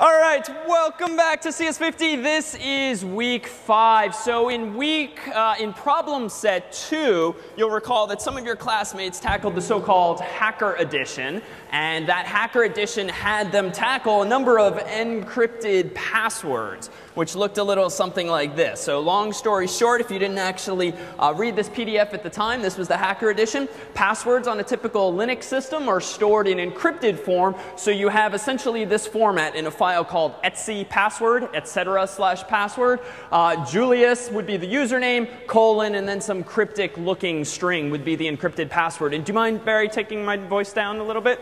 All right, welcome back to CS50. This is week 5. So in problem set 2, you'll recall that some of your classmates tackled the so-called hacker edition. And that hacker edition had them tackle a number of encrypted passwords, which looked a little something like this. So long story short, if you didn't actually read this PDF at the time, this was the hacker edition. Passwords on a typical Linux system are stored in encrypted form. So you have essentially this format in a file called etc password, etc/password. Julius would be the username, colon, and then some cryptic looking string would be the encrypted password. And do you mind, Barry, taking my voice down a little bit?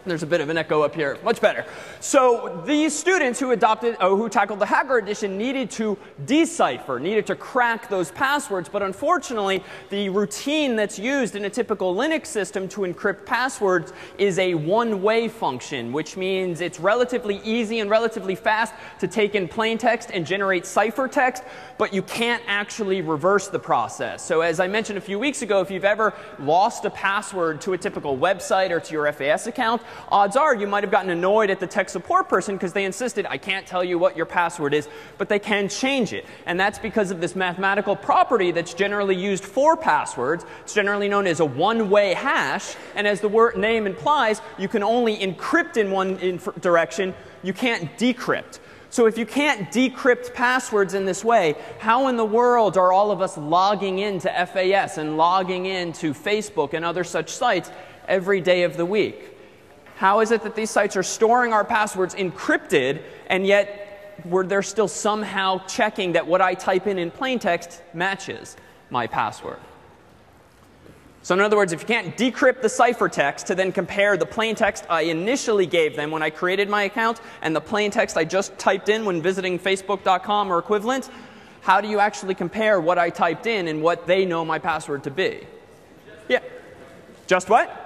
There's a bit of an echo up here. Much better. So these students who tackled the hacker edition needed to decipher, needed to crack those passwords. But unfortunately, the routine that's used in a typical Linux system to encrypt passwords is a one-way function, which means it's relatively easy and relatively fast to take in plain text and generate ciphertext, but you can't actually reverse the process. So as I mentioned a few weeks ago, if you've ever lost a password to a typical website or to your FAS account, odds are you might have gotten annoyed at the tech support person because they insisted, I can't tell you what your password is, but they can change it. And that's because of this mathematical property that's generally used for passwords. It's generally known as a one-way hash. And as the word name implies, you can only encrypt in one direction. You can't decrypt. So if you can't decrypt passwords in this way, how in the world are all of us logging into FAS and logging into Facebook and other such sites every day of the week? How is it that these sites are storing our passwords encrypted, and yet they're still somehow checking that what I type in plain text matches my password? So in other words, if you can't decrypt the ciphertext to then compare the plain text I initially gave them when I created my account and the plain text I just typed in when visiting Facebook.com or equivalent, how do you actually compare what I typed in and what they know my password to be? Yeah. Just what?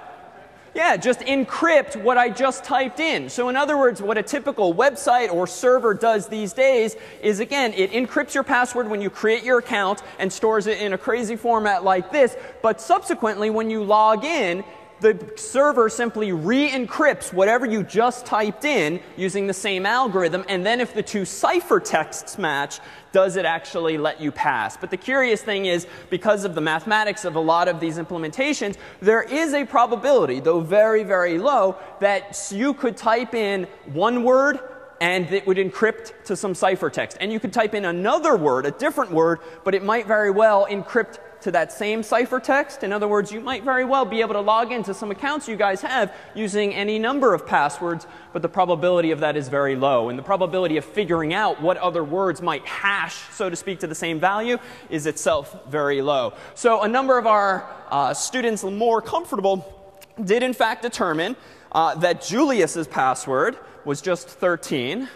Yeah, just encrypt what I just typed in. So in other words, what a typical website or server does these days is, again, it encrypts your password when you create your account and stores it in a crazy format like this. But subsequently, when you log in, the server simply re-encrypts whatever you just typed in using the same algorithm. And then if the two ciphertexts match, does it actually let you pass? But the curious thing is, because of the mathematics of a lot of these implementations, there is a probability, though very, very low, that you could type in one word and it would encrypt to some ciphertext. And you could type in another word, a different word, but it might very well encrypt to that same ciphertext. In other words, you might very well be able to log into some accounts you guys have using any number of passwords, but the probability of that is very low. And the probability of figuring out what other words might hash, so to speak, to the same value is itself very low. So a number of our students more comfortable did in fact determine that Julius's password was just 13.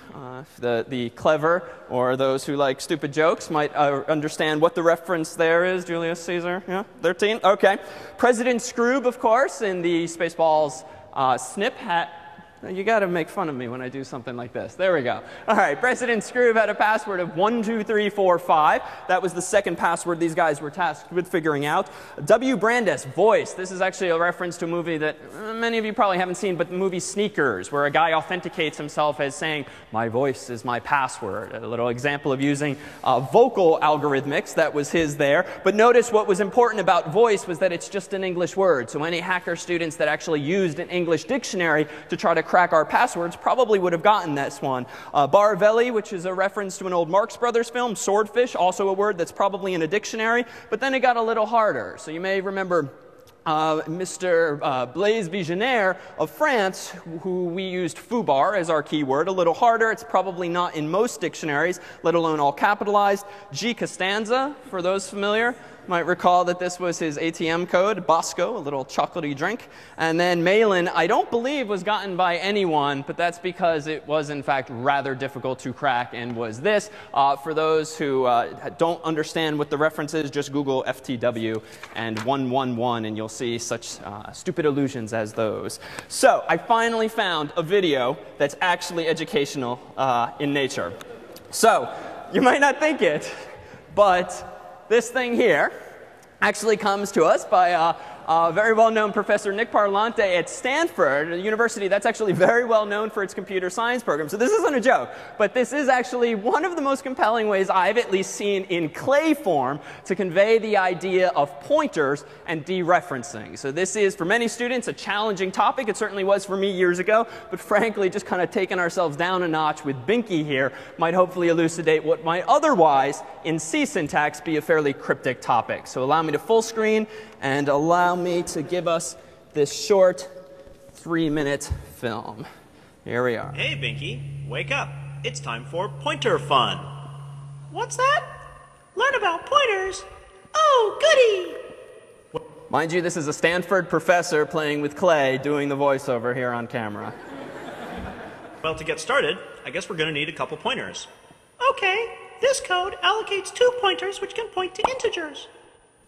The clever or those who like stupid jokes might understand what the reference there is. Julius Caesar, yeah, 13? OK. President Scroob, of course, in the Spaceballs snip hat. You got to make fun of me when I do something like this. There we go. All right, President Scroob had a password of 12345. That was the second password these guys were tasked with figuring out. W. Brandes, voice. This is actually a reference to a movie that many of you probably haven't seen, but the movie Sneakers, where a guy authenticates himself as saying, my voice is my password. A little example of using vocal algorithmics. That was his there. But notice what was important about voice was that it's just an English word. So any hacker students that actually used an English dictionary to try to crack our passwords probably would have gotten this one. Baravelli, which is a reference to an old Marx Brothers film. Swordfish, also a word that's probably in a dictionary. But then it got a little harder. So you may remember Mr. Blaise Vigenère of France, who we used foobar as our keyword. A little harder. It's probably not in most dictionaries, let alone all capitalized. G. Costanza, for those familiar, might recall that this was his ATM code, Bosco, a little chocolatey drink. And then Malin, I don't believe was gotten by anyone, but that's because it was, in fact, rather difficult to crack and was this. For those who don't understand what the reference is, just Google FTW and 111, and you'll see such stupid illusions as those. So I finally found a video that's actually educational in nature. So you might not think it, but this thing here actually comes to us by very well-known Professor Nick Parlante at Stanford, a university that's actually very well known for its computer science program. So this isn't a joke, but this is actually one of the most compelling ways I've at least seen in clay form to convey the idea of pointers and dereferencing. So this is, for many students, a challenging topic. It certainly was for me years ago, but frankly, just kind of taking ourselves down a notch with Binky here might hopefully elucidate what might otherwise, in C syntax, be a fairly cryptic topic. So allow me to full screen and allow me to give us this short 3-minute film. Here we are. Hey, Binky, wake up. It's time for pointer fun. What's that? Learn about pointers? Oh, goody! Mind you, this is a Stanford professor playing with clay doing the voiceover here on camera. Well, to get started, I guess we're going to need a couple pointers. Okay, this code allocates 2 pointers which can point to integers.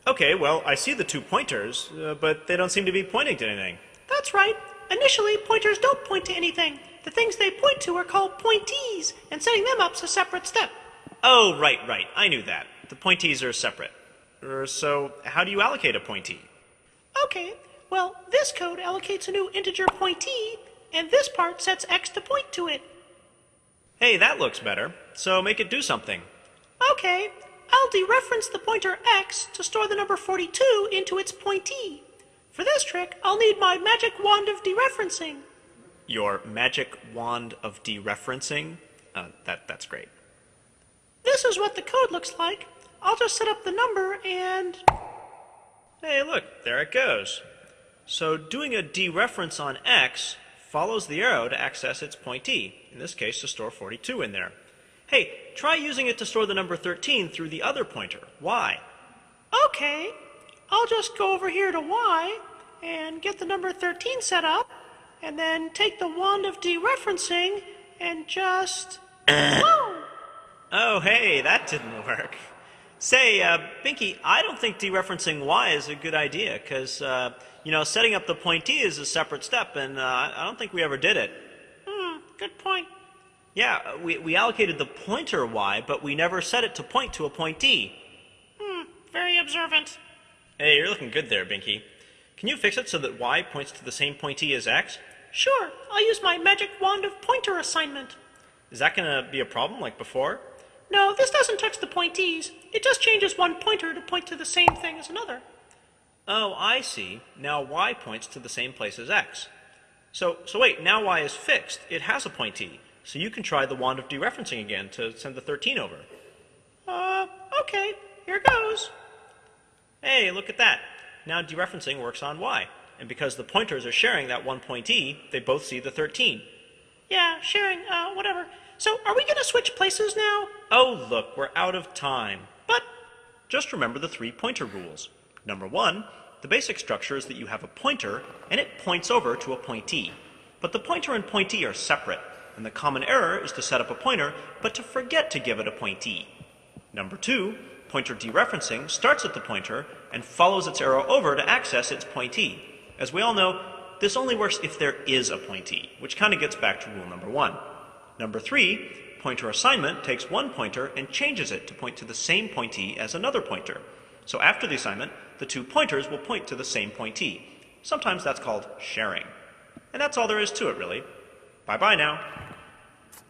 Okay, well, I see the 2 pointers, but they don't seem to be pointing to anything. That's right. Initially, pointers don't point to anything. The things they point to are called pointees, and setting them up's a separate step. Oh, right. I knew that. The pointees are separate. So, how do you allocate a pointee? Okay, well, this code allocates a new integer pointee, and this part sets x to point to it. Hey, that looks better. So make it do something. Okay, I'll dereference the pointer x to store the number 42 into its pointee. For this trick, I'll need my magic wand of dereferencing. Your magic wand of dereferencing? That's great. This is what the code looks like. I'll just set up the number and... Hey, look, there it goes. So doing a dereference on x follows the arrow to access its pointee, in this case to store 42 in there. Hey, try using it to store the number 13 through the other pointer, y. Okay, I'll just go over here to y and get the number 13 set up, and then take the wand of dereferencing and just... Whoa! Oh, hey, that didn't work. Say, Binky, I don't think dereferencing y is a good idea, because, setting up the pointee is a separate step, and I don't think we ever did it. Good point. Yeah, we allocated the pointer y, but we never set it to point to a pointee. Very observant. Hey, you're looking good there, Binky. Can you fix it so that y points to the same pointee as x? Sure, I'll use my magic wand of pointer assignment. Is that going to be a problem like before? No, this doesn't touch the pointees. It just changes one pointer to point to the same thing as another. Oh, I see. Now y points to the same place as x. So wait, now y is fixed. It has a pointee. So you can try the wand of dereferencing again to send the 13 over. Okay, here goes. Hey, look at that. Now dereferencing works on y. And because the pointers are sharing that one pointee, they both see the 13. Yeah, sharing, whatever. So are we going to switch places now? Oh, look, we're out of time. But just remember the 3 pointer rules. Number 1, the basic structure is that you have a pointer, and it points over to a pointee. But the pointer and pointee are separate, and the common error is to set up a pointer, but to forget to give it a pointee. Number 2, pointer dereferencing starts at the pointer and follows its arrow over to access its pointee. As we all know, this only works if there is a pointee, which kind of gets back to rule number 1. Number 3, pointer assignment takes one pointer and changes it to point to the same pointee as another pointer. So after the assignment, the 2 pointers will point to the same pointee. Sometimes that's called sharing. And that's all there is to it, really. Bye-bye now.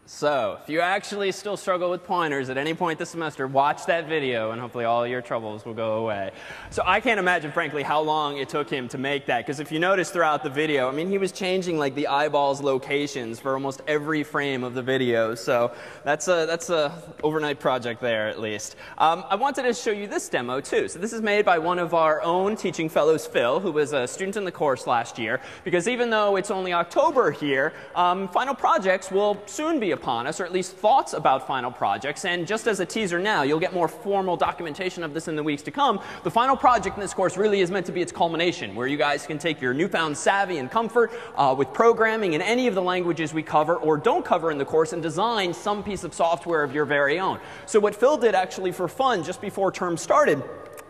So, if you actually still struggle with pointers at any point this semester, watch that video and hopefully all your troubles will go away. So I can't imagine, frankly, how long it took him to make that. Because if you notice throughout the video, I mean, he was changing like the eyeballs locations for almost every frame of the video. So that's a overnight project there, at least. I wanted to show you this demo, too. So this is made by one of our own teaching fellows, Phil, who was a student in the course last year. Because even though it's only October here, final projects will soon be upon us, or at least thoughts about final projects. And just as a teaser now, you'll get more formal documentation of this in the weeks to come. The final project in this course really is meant to be its culmination, where you guys can take your newfound savvy and comfort with programming in any of the languages we cover or don't cover in the course and design some piece of software of your very own. So what Phil did actually for fun just before term started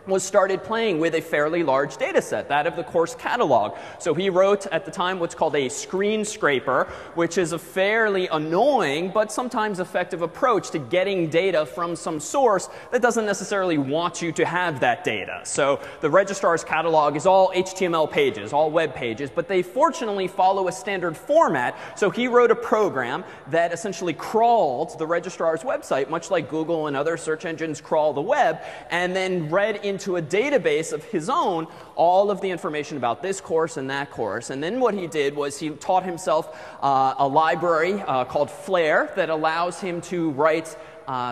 was started playing with a fairly large data set, that of the course catalog. So he wrote at the time what's called a screen scraper, which is a fairly annoying but sometimes effective approach to getting data from some source that doesn't necessarily want you to have that data. So the registrar's catalog is all HTML pages, all web pages, but they fortunately follow a standard format. So he wrote a program that essentially crawled the registrar's website, much like Google and other search engines crawl the web, and then read into a database of his own all of the information about this course and that course. And then what he did was he taught himself a library called Flare that allows him to write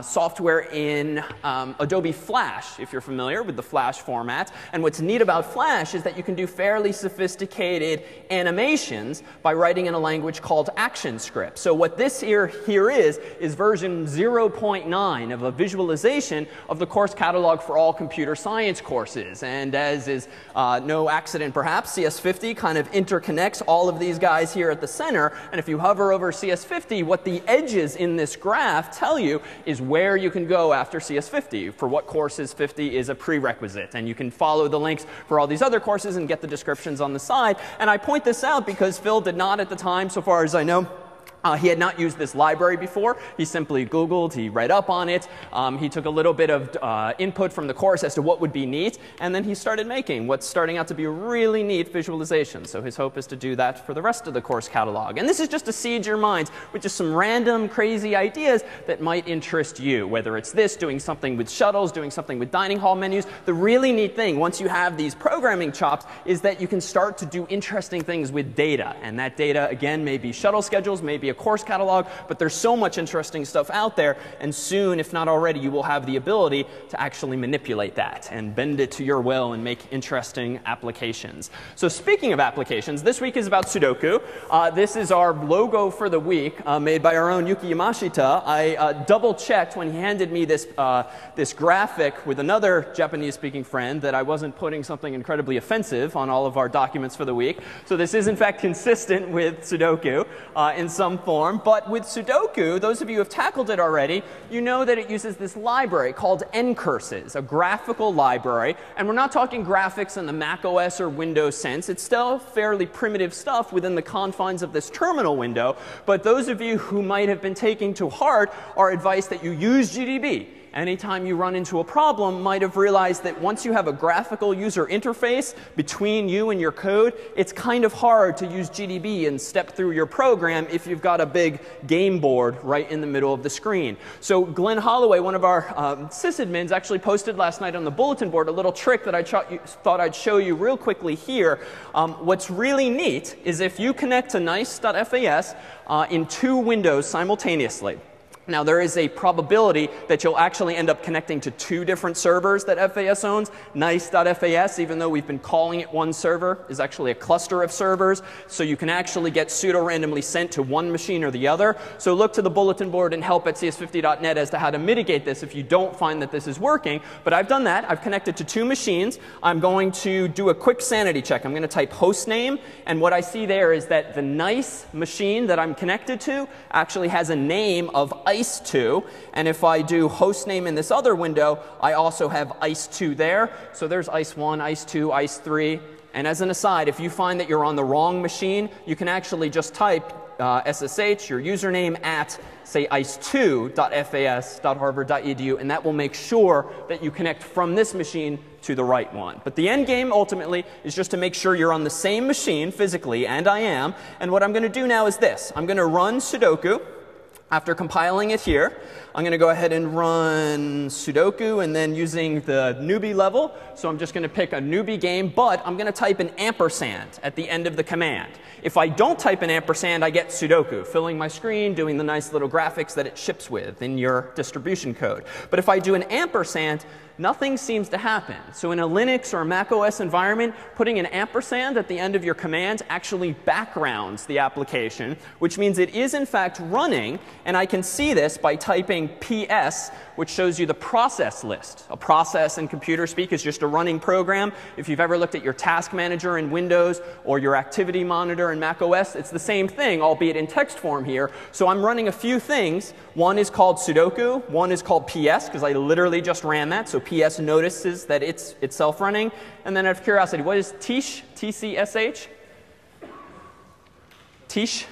software in Adobe Flash, if you're familiar with the Flash format. And what's neat about Flash is that you can do fairly sophisticated animations by writing in a language called ActionScript. So what this here is version 0.9 of a visualization of the course catalog for all computer science courses. And as is no accident perhaps, CS50 kind of interconnects all of these guys here at the center. And if you hover over CS50, what the edges in this graph tell you is where you can go after CS50. For what courses 50 is a prerequisite. And you can follow the links for all these other courses and get the descriptions on the side. And I point this out because Phil did not at the time, so far as I know, he had not used this library before. He simply Googled, he read up on it, he took a little bit of input from the course as to what would be neat, and then he started making what's starting out to be a really neat visualization. So his hope is to do that for the rest of the course catalog. And this is just to seed your minds with just some random crazy ideas that might interest you, whether it's this, doing something with shuttles, doing something with dining hall menus. The really neat thing, once you have these programming chops, is that you can start to do interesting things with data. And that data, again, may be shuttle schedules, maybe a course catalog, but there's so much interesting stuff out there, and soon, if not already, you will have the ability to actually manipulate that and bend it to your will and make interesting applications. So speaking of applications, this week is about Sudoku. This is our logo for the week, made by our own Yuki Yamashita. I double-checked when he handed me this, this graphic with another Japanese-speaking friend that I wasn't putting something incredibly offensive on all of our documents for the week. So this is, in fact, consistent with Sudoku in some form. But with Sudoku, those of you who have tackled it already, you know that it uses this library called ncurses, a graphical library. And we're not talking graphics in the Mac OS or Windows sense. It's still fairly primitive stuff within the confines of this terminal window. But those of you who might have been taking to heart our advice that you use GDB anytime you run into a problem, might have realized that once you have a graphical user interface between you and your code, it's kind of hard to use GDB and step through your program if you've got a big game board right in the middle of the screen. So Glenn Holloway, one of our sysadmins, actually posted last night on the bulletin board a little trick that I thought I'd show you real quickly here. What's really neat is if you connect to nice.fas in two windows simultaneously. Now, there is a probability that you'll actually end up connecting to two different servers that FAS owns. Nice.fas, even though we've been calling it one server, is actually a cluster of servers. So you can actually get pseudo-randomly sent to one machine or the other. So look to the bulletin board and help at cs50.net as to how to mitigate this if you don't find that this is working. But I've done that. I've connected to two machines. I'm going to do a quick sanity check. I'm going to type hostname. And what I see there is that the nice machine that I'm connected to actually has a name of ICE2, and if I do hostname in this other window, I also have ICE2 there. So there's ICE1, ICE2, ICE3. And as an aside, if you find that you're on the wrong machine, you can actually just type SSH, your username, at, say, ice2.fas.harvard.edu, and that will make sure that you connect from this machine to the right one. But the end game, ultimately, is just to make sure you're on the same machine physically, and I am. And what I'm going to do now is this. I'm going to run Sudoku. After compiling it here, I'm going to go ahead and run Sudoku, and then using the newbie level. So I'm just going to pick a newbie game, but I'm going to type an ampersand at the end of the command. If I don't type an ampersand, I get Sudoku, filling my screen, doing the nice little graphics that it ships with in your distribution code. But if I do an ampersand, nothing seems to happen. So in a Linux or a Mac OS environment, putting an ampersand at the end of your command actually backgrounds the application, which means it is in fact running. And I can see this by typing PS, which shows you the process list. A process in computer speak is just a running program. If you've ever looked at your task manager in Windows or your activity monitor in Mac OS, it's the same thing, albeit in text form here. So I'm running a few things. One is called Sudoku. One is called PS, because I literally just ran that. So PS notices that it's itself running. And then out of curiosity, what is Tish? T-C-S-H? Tish?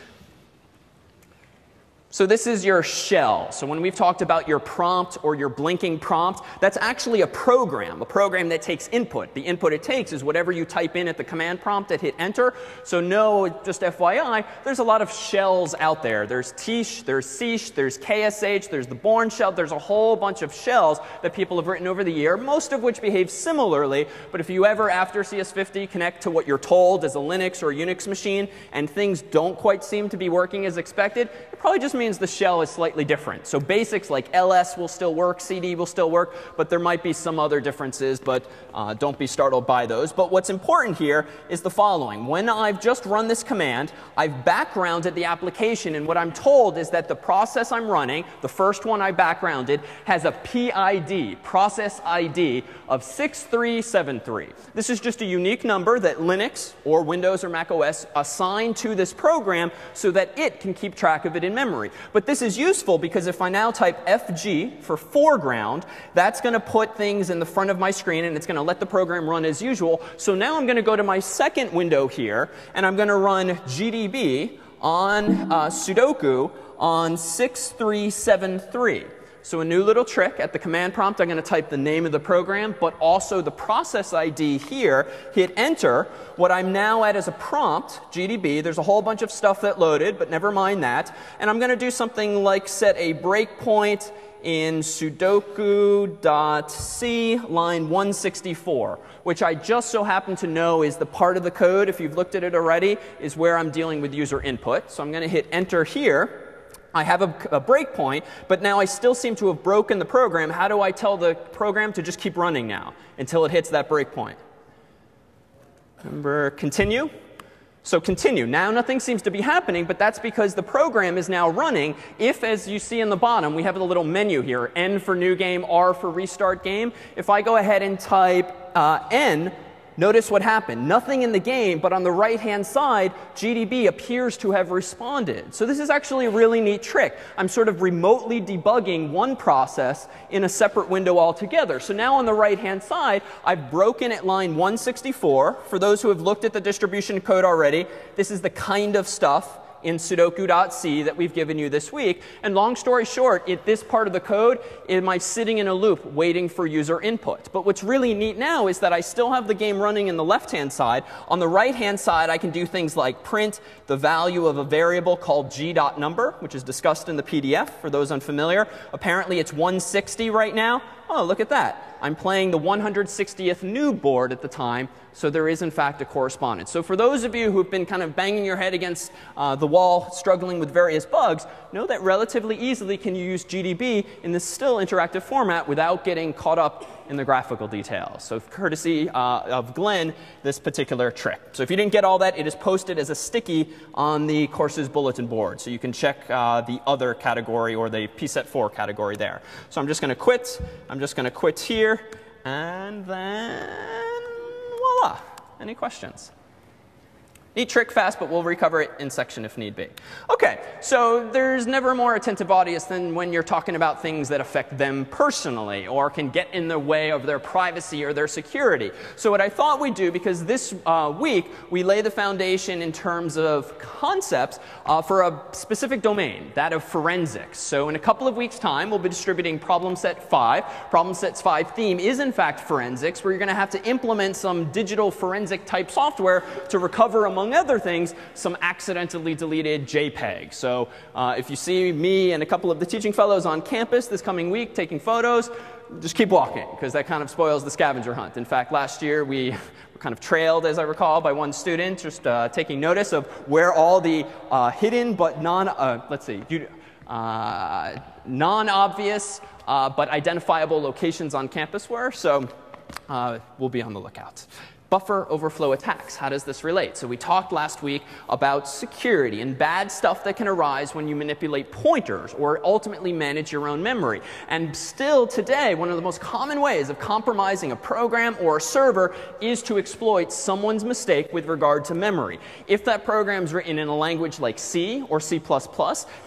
So this is your shell. So when we've talked about your prompt or your blinking prompt, that's actually a program that takes input. The input it takes is whatever you type in at the command prompt that hit enter. So no, just FYI, there's a lot of shells out there. There's Tish, there's Sish, there's KSH, there's the Bourne shell. There's a whole bunch of shells that people have written over the year, most of which behave similarly. But if you ever, after CS50, connect to what you're told as a Linux or a Unix machine, and things don't quite seem to be working as expected, it probably just means the shell is slightly different. So basics like ls will still work, cd will still work, but there might be some other differences, but don't be startled by those. But what's important here is the following. When I've just run this command, I've backgrounded the application, and what I'm told is that the process I'm running, the first one I backgrounded, has a PID, process ID, of 6373. This is just a unique number that Linux or Windows or Mac OS assign to this program so that it can keep track of it in memory. But this is useful because if I now type FG for foreground, that's going to put things in the front of my screen, and it's going to let the program run as usual. So now I'm going to go to my second window here, and I'm going to run GDB on Sudoku on 6373. So a new little trick. At the command prompt, I'm going to type the name of the program, but also the process ID here, hit enter. What I'm now at is a prompt, GDB. There's a whole bunch of stuff that loaded, but never mind that. And I'm going to do something like set a breakpoint in sudoku.c line 164, which I just so happen to know is the part of the code, if you've looked at it already, is where I'm dealing with user input. So I'm going to hit enter here. I have a breakpoint, but now I still seem to have broken the program. How do I tell the program to just keep running now until it hits that breakpoint? Remember, continue? So continue. Now nothing seems to be happening, but that's because the program is now running if, as you see in the bottom, we have a little menu here, N for new game, R for restart game. If I go ahead and type N, notice what happened. Nothing in the game, but on the right-hand side, GDB appears to have responded. So this is actually a really neat trick. I'm sort of remotely debugging one process in a separate window altogether. So now on the right-hand side, I've broken at line 164. For those who have looked at the distribution code already, this is the kind of stuff in sudoku.c that we've given you this week. And long story short, this part of the code, am I sitting in a loop waiting for user input? But what's really neat now is that I still have the game running in the left-hand side. On the right-hand side, I can do things like print the value of a variable called g.number, which is discussed in the PDF for those unfamiliar. Apparently, it's 160 right now. Oh, look at that. I'm playing the 160th new board at the time, so there is, in fact, a correspondence. So for those of you who have been kind of banging your head against the wall, struggling with various bugs, know that relatively easily can you use GDB in this still interactive format without getting caught up in the graphical details. So courtesy of Glenn, this particular trick. So if you didn't get all that, it is posted as a sticky on the course's bulletin board. So you can check the other category or the PSET4 category there. So I'm just going to quit. I'm just going to quit here. And then voila. Any questions? Neat trick, fast, but we'll recover it in section if need be. OK, so there's never a more attentive audience than when you're talking about things that affect them personally or can get in the way of their privacy or their security. So what I thought we'd do, because this week we lay the foundation in terms of concepts for a specific domain, that of forensics. So in a couple of weeks' time, we'll be distributing Problem Set 5. Problem Set 5 theme is, in fact, forensics, where you're going to have to implement some digital forensic type software to recover, among other things, some accidentally deleted JPEG. So if you see me and a couple of the teaching fellows on campus this coming week taking photos, just keep walking, because that kind of spoils the scavenger hunt. In fact, last year we were kind of trailed, as I recall, by one student just taking notice of where all the hidden but non-obvious but identifiable locations on campus were. So we'll be on the lookout. Buffer overflow attacks. How does this relate? So we talked last week about security and bad stuff that can arise when you manipulate pointers or ultimately manage your own memory. And still today, one of the most common ways of compromising a program or a server is to exploit someone's mistake with regard to memory. If that program's written in a language like C or C++,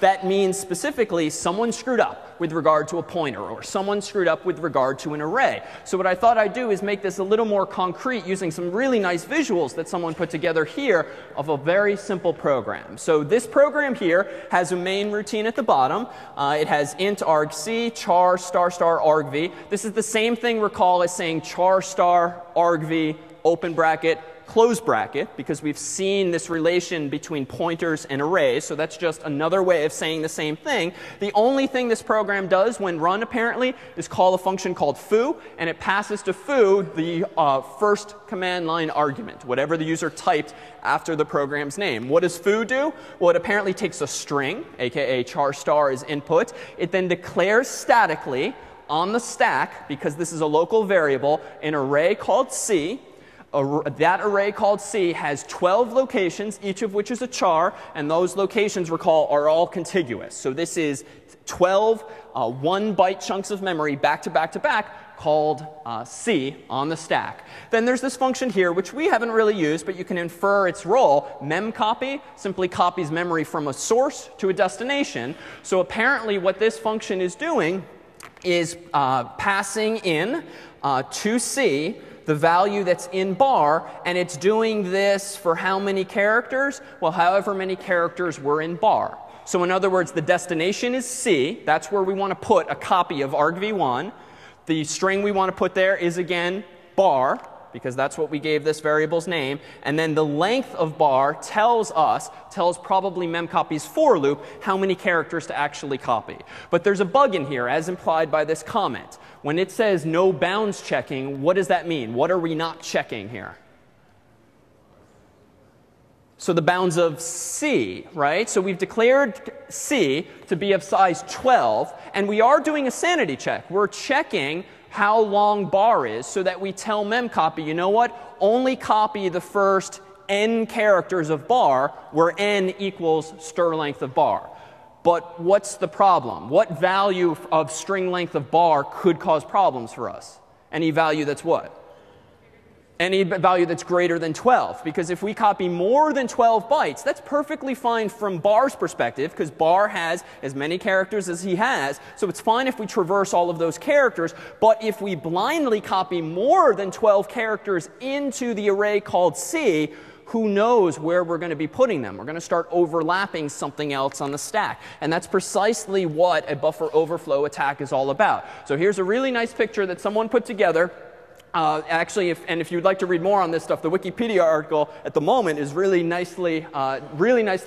that means specifically someone screwed up with regard to a pointer, or someone screwed up with regard to an array. So what I thought I'd do is make this a little more concrete using some really nice visuals that someone put together here of a very simple program. So this program here has a main routine at the bottom. It has int argc, char star star argv. This is the same thing, recall, as saying char star argv, open bracket, close bracket, because we've seen this relation between pointers and arrays. So that's just another way of saying the same thing. The only thing this program does when run, apparently, is call a function called foo, and it passes to foo the first command line argument, whatever the user typed after the program's name. What does foo do? Well, it apparently takes a string, aka char star is input. It then declares statically on the stack, because this is a local variable, an array called C. That array called C has 12 locations, each of which is a char, and those locations, recall, are all contiguous. So this is 12 1-byte chunks of memory back to back to back called C on the stack. Then there's this function here, which we haven't really used, but you can infer its role. Mem Copy simply copies memory from a source to a destination. So apparently what this function is doing is passing in to C the value that's in bar, and it's doing this for how many characters? Well, however many characters were in bar. So in other words, the destination is C. That's where we want to put a copy of argv1. The string we want to put there is, again, bar, because that's what we gave this variable's name. And then the length of bar tells probably memcopy's for loop how many characters to actually copy. But there's a bug in here, as implied by this comment. When it says no bounds checking, what does that mean? What are we not checking here? So the bounds of C, right? So we've declared C to be of size 12, and we are doing a sanity check. We're checking how long bar is so that we tell memcopy, you know what? Only copy the first n characters of bar, where n equals stir length of bar. But what's the problem? What value of string length of bar could cause problems for us? Any value that's what? Any value that's greater than 12. Because if we copy more than 12 bytes, that's perfectly fine from bar's perspective, because bar has as many characters as he has. So it's fine if we traverse all of those characters. But if we blindly copy more than 12 characters into the array called C, who knows where we're going to be putting them? We're going to start overlapping something else on the stack. And that's precisely what a buffer overflow attack is all about. So here's a really nice picture that someone put together. Actually, if you'd like to read more on this stuff, the Wikipedia article at the moment is really nicely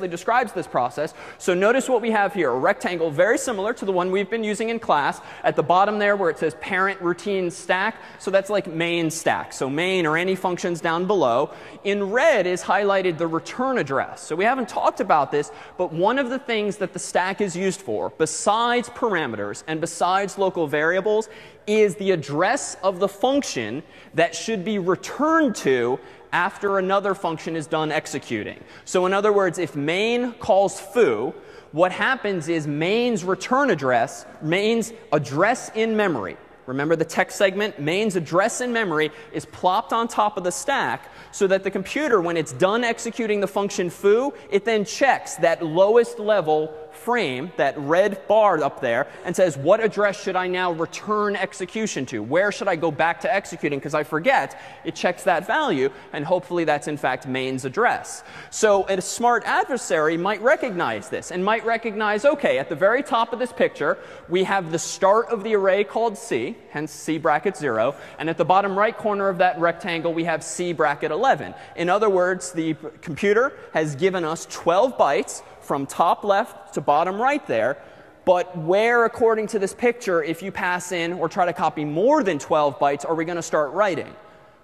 describes this process. So notice what we have here, a rectangle very similar to the one we've been using in class. At the bottom there where it says parent routine stack, so that's like main stack. So main or any functions down below. In red is highlighted the return address. So we haven't talked about this, but one of the things that the stack is used for, besides parameters and besides local variables, is the address of the function that should be returned to after another function is done executing. So in other words, if main calls foo, what happens is main's return address, main's address in memory. Remember the text segment? Main's address in memory is plopped on top of the stack so that the computer, when it's done executing the function foo, it then checks that lowest level frame, that red bar up there, and says, what address should I now return execution to? Where should I go back to executing? Because I forget. It checks that value, and hopefully that's in fact main's address. So a smart adversary might recognize this and might recognize, OK, at the very top of this picture, we have the start of the array called C, hence C bracket 0. And at the bottom right corner of that rectangle, we have C bracket 11. In other words, the computer has given us 12 bytes from top left to bottom right there. But where, according to this picture, if you pass in or try to copy more than 12 bytes, are we going to start writing?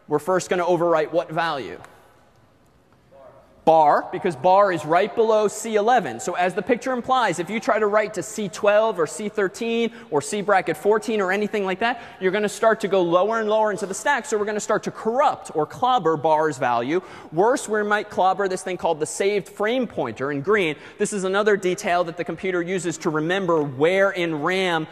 We're first going to overwrite what value? bar, because bar is right below C11. So as the picture implies, if you try to write to C12 or C13 or C bracket 14 or anything like that, you're going to start to go lower and lower into the stack. So we're going to start to corrupt or clobber bar's value. Worse, we might clobber this thing called the saved frame pointer in green. This is another detail that the computer uses to remember where in RAM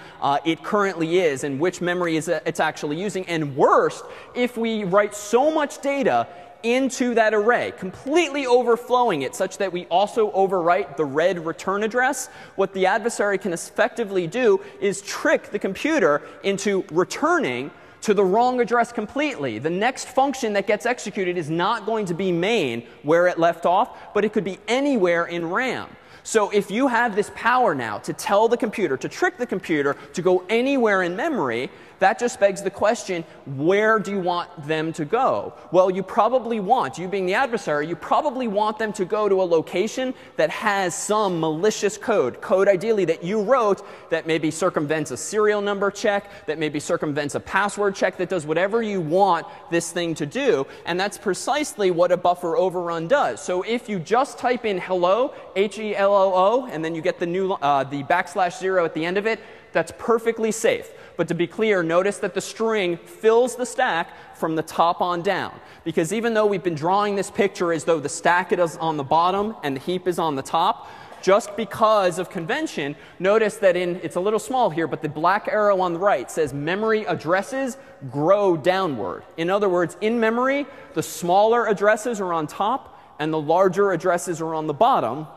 it currently is and which memory it's actually using. And worst, if we write so much data into that array, completely overflowing it such that we also overwrite the red return address, what the adversary can effectively do is trick the computer into returning to the wrong address completely. The next function that gets executed is not going to be main where it left off, but it could be anywhere in RAM. So if you have this power now to tell the computer, to trick the computer to go anywhere in memory, that just begs the question, where do you want them to go? Well, you probably want, you being the adversary, you probably want them to go to a location that has some malicious code, code ideally that you wrote that maybe circumvents a serial number check, that maybe circumvents a password check, that does whatever you want this thing to do. And that's precisely what a buffer overrun does. So if you just type in hello, H-E-L-L-O, and then you get the \0 at the end of it, that's perfectly safe. But to be clear, notice that the string fills the stack from the top on down. Because even though we've been drawing this picture as though the stack is on the bottom and the heap is on the top, just because of convention, notice that it's a little small here, but the black arrow on the right says memory addresses grow downward. In other words, in memory, the smaller addresses are on top and the larger addresses are on the bottom.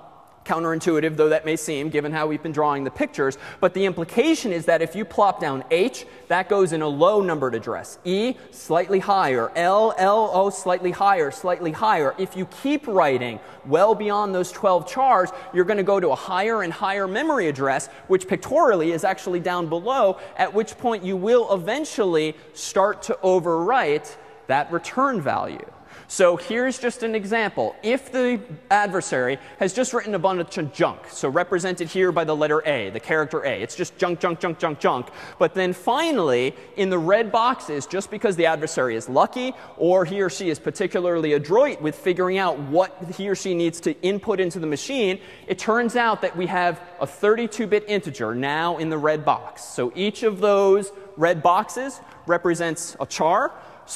Counterintuitive though that may seem, given how we've been drawing the pictures. But the implication is that if you plop down H, that goes in a low numbered address. E, slightly higher. L, L-O, slightly higher, slightly higher. If you keep writing well beyond those 12 chars, you're going to go to a higher and higher memory address, which pictorially is actually down below, at which point you will eventually start to overwrite that return value. So here's just an example. If the adversary has just written a bunch of junk, so represented here by the letter A, the character A, it's just junk, junk, junk, junk, junk. But then finally, in the red boxes, just because the adversary is lucky or he or she is particularly adroit with figuring out what he or she needs to input into the machine, it turns out that we have a 32-bit integer now in the red box. So each of those red boxes represents a char.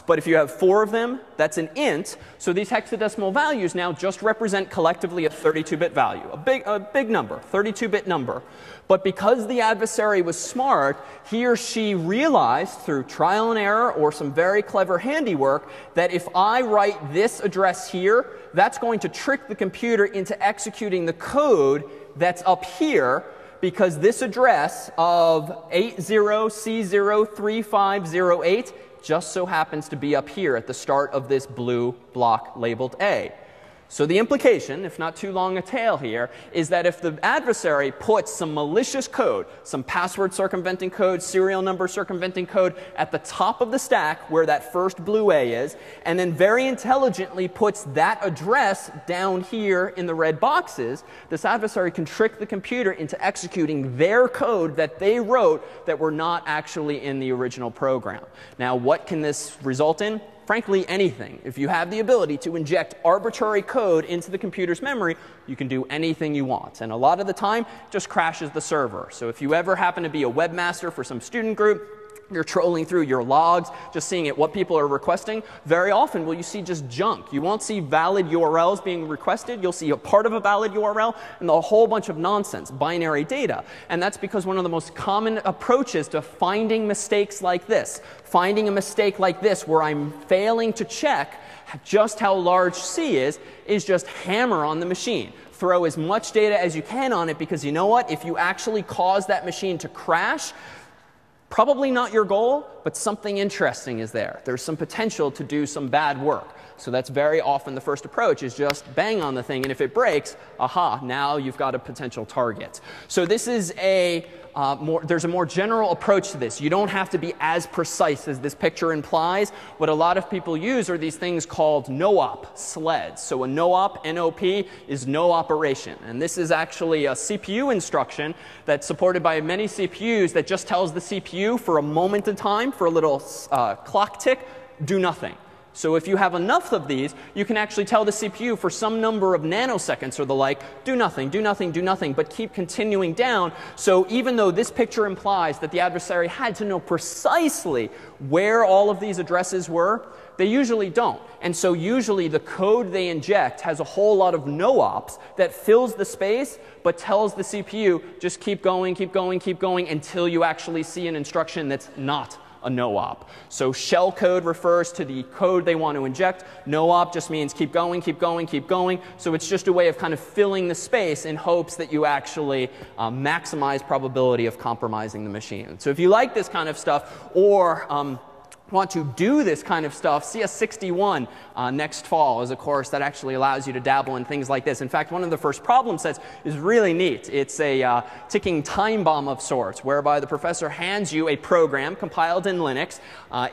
But if you have 4 of them, that's an int. So these hexadecimal values now just represent collectively a 32-bit value, a big number, 32-bit number. But because the adversary was smart, he or she realized through trial and error or some very clever handiwork that if I write this address here, that's going to trick the computer into executing the code that's up here, because this address of 80C03508 just so happens to be up here at the start of this blue block labeled A. So the implication, if not too long a tail here, is that if the adversary puts some malicious code, some password circumventing code, serial number circumventing code at the top of the stack where that first blue A is, and then very intelligently puts that address down here in the red boxes, this adversary can trick the computer into executing their code that they wrote that were not actually in the original program. Now, what can this result in? Frankly, anything. If you have the ability to inject arbitrary code into the computer's memory, you can do anything you want. And a lot of the time, it just crashes the server. So if you ever happen to be a webmaster for some student group, you're trolling through your logs, just seeing what people are requesting, very often will you see just junk. You won't see valid URLs being requested. You'll see a part of a valid URL and a whole bunch of nonsense, binary data. And that's because one of the most common approaches to finding mistakes like this, finding a mistake like this where I'm failing to check just how large C is just hammer on the machine. Throw as much data as you can on it, because you know what? If you actually cause that machine to crash, probably not your goal, but something interesting is there. There's some potential to do some bad work. So that's very often the first approach, is just bang on the thing, and if it breaks, aha, now you've got a potential target. So this is there's a more general approach to this. You don't have to be as precise as this picture implies. What a lot of people use are these things called no-op sleds. So a no-op, N-O-P, is no operation. And this is actually a CPU instruction that's supported by many CPUs that just tells the CPU for a moment in time, for a little clock tick, do nothing. So if you have enough of these, you can actually tell the CPU for some number of nanoseconds or the like, do nothing, do nothing, do nothing, but keep continuing down. So even though this picture implies that the adversary had to know precisely where all of these addresses were, they usually don't. And so usually the code they inject has a whole lot of no-ops that fills the space but tells the CPU, just keep going, keep going, keep going until you actually see an instruction that's not a no-op. So shell code refers to the code they want to inject. No-op just means keep going, keep going, keep going. So it's just a way of kind of filling the space in hopes that you actually maximize probability of compromising the machine. So if you like this kind of stuff or want to do this kind of stuff, CS51 next fall is a course that actually allows you to dabble in things like this. In fact, one of the first problem sets is really neat. It's a ticking time bomb of sorts, whereby the professor hands you a program compiled in Linux.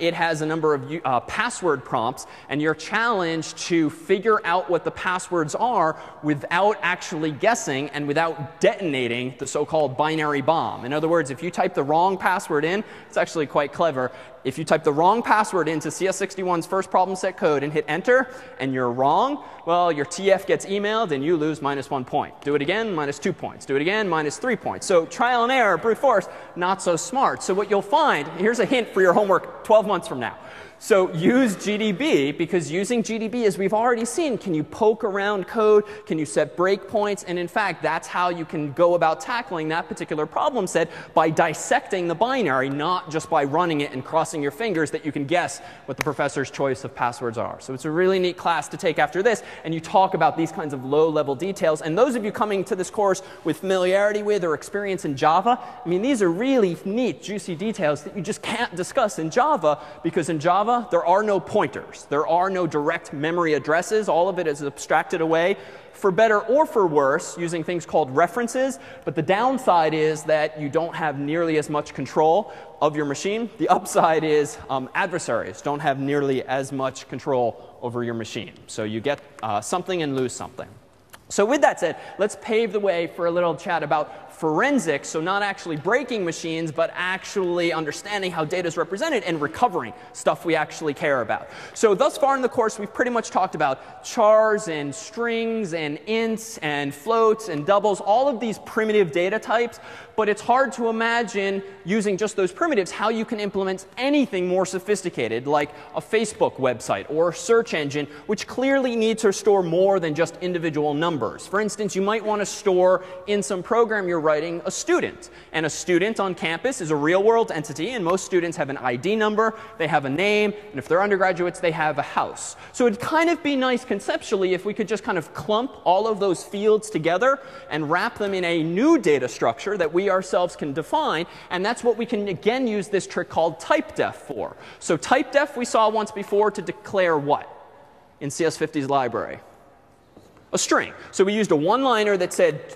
It has a number of password prompts, and you're challenged to figure out what the passwords are without actually guessing and without detonating the so-called binary bomb. In other words, if you type the wrong password in, it's actually quite clever. If you type the wrong password into CS61's first problem set code and hit enter, and you're wrong, well, your TF gets emailed and you lose -1 point. Do it again, -2 points. Do it again, -3 points. So trial and error, brute force, not so smart. So what you'll find, here's a hint for your homework 12 months from now. So use GDB, because using GDB, as we've already seen, can you poke around code? Can you set breakpoints? And in fact, that's how you can go about tackling that particular problem set, by dissecting the binary, not just by running it and crossing your fingers that you can guess what the professor's choice of passwords are. So it's a really neat class to take after this, and you talk about these kinds of low-level details. And those of you coming to this course with familiarity with or experience in Java, I mean, these are really neat, juicy details that you just can't discuss in Java, because in Java, there are no pointers. There are no direct memory addresses. All of it is abstracted away, for better or for worse, using things called references. But the downside is that you don't have nearly as much control of your machine. The upside is adversaries don't have nearly as much control over your machine. So you get something and lose something. So with that said, let's pave the way for a little chat about forensics, so not actually breaking machines, but actually understanding how data is represented and recovering stuff we actually care about. So thus far in the course, we've pretty much talked about chars and strings and ints and floats and doubles, all of these primitive data types. But it's hard to imagine, using just those primitives, how you can implement anything more sophisticated, like a Facebook website or a search engine, which clearly need to store more than just individual numbers. For instance, you might want to store in some program you're writing a student. And a student on campus is a real-world entity, and most students have an ID number, they have a name, and if they're undergraduates, they have a house. So it'd kind of be nice conceptually if we could just kind of clump all of those fields together and wrap them in a new data structure that we ourselves can define. And that's what we can, again, use this trick called typedef for. So typedef we saw once before to declare what in CS50's library? A string. So we used a one-liner that said,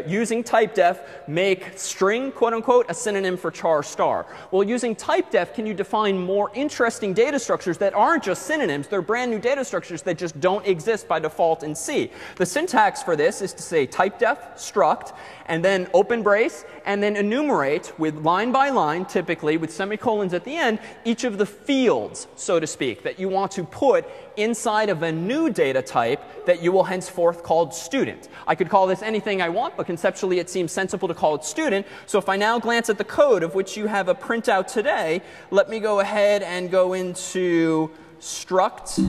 using typedef, make string, quote unquote, a synonym for char star. Well, using typedef, can you define more interesting data structures that aren't just synonyms? They're brand new data structures that just don't exist by default in C. The syntax for this is to say typedef, struct, and then open brace, and then enumerate with line by line, typically with semicolons at the end, each of the fields, so to speak, that you want to put inside of a new data type that you will henceforth call student. I could call this anything I want, but conceptually it seems sensible to call it student. So if I now glance at the code of which you have a printout today, let me go ahead and go into struct.h.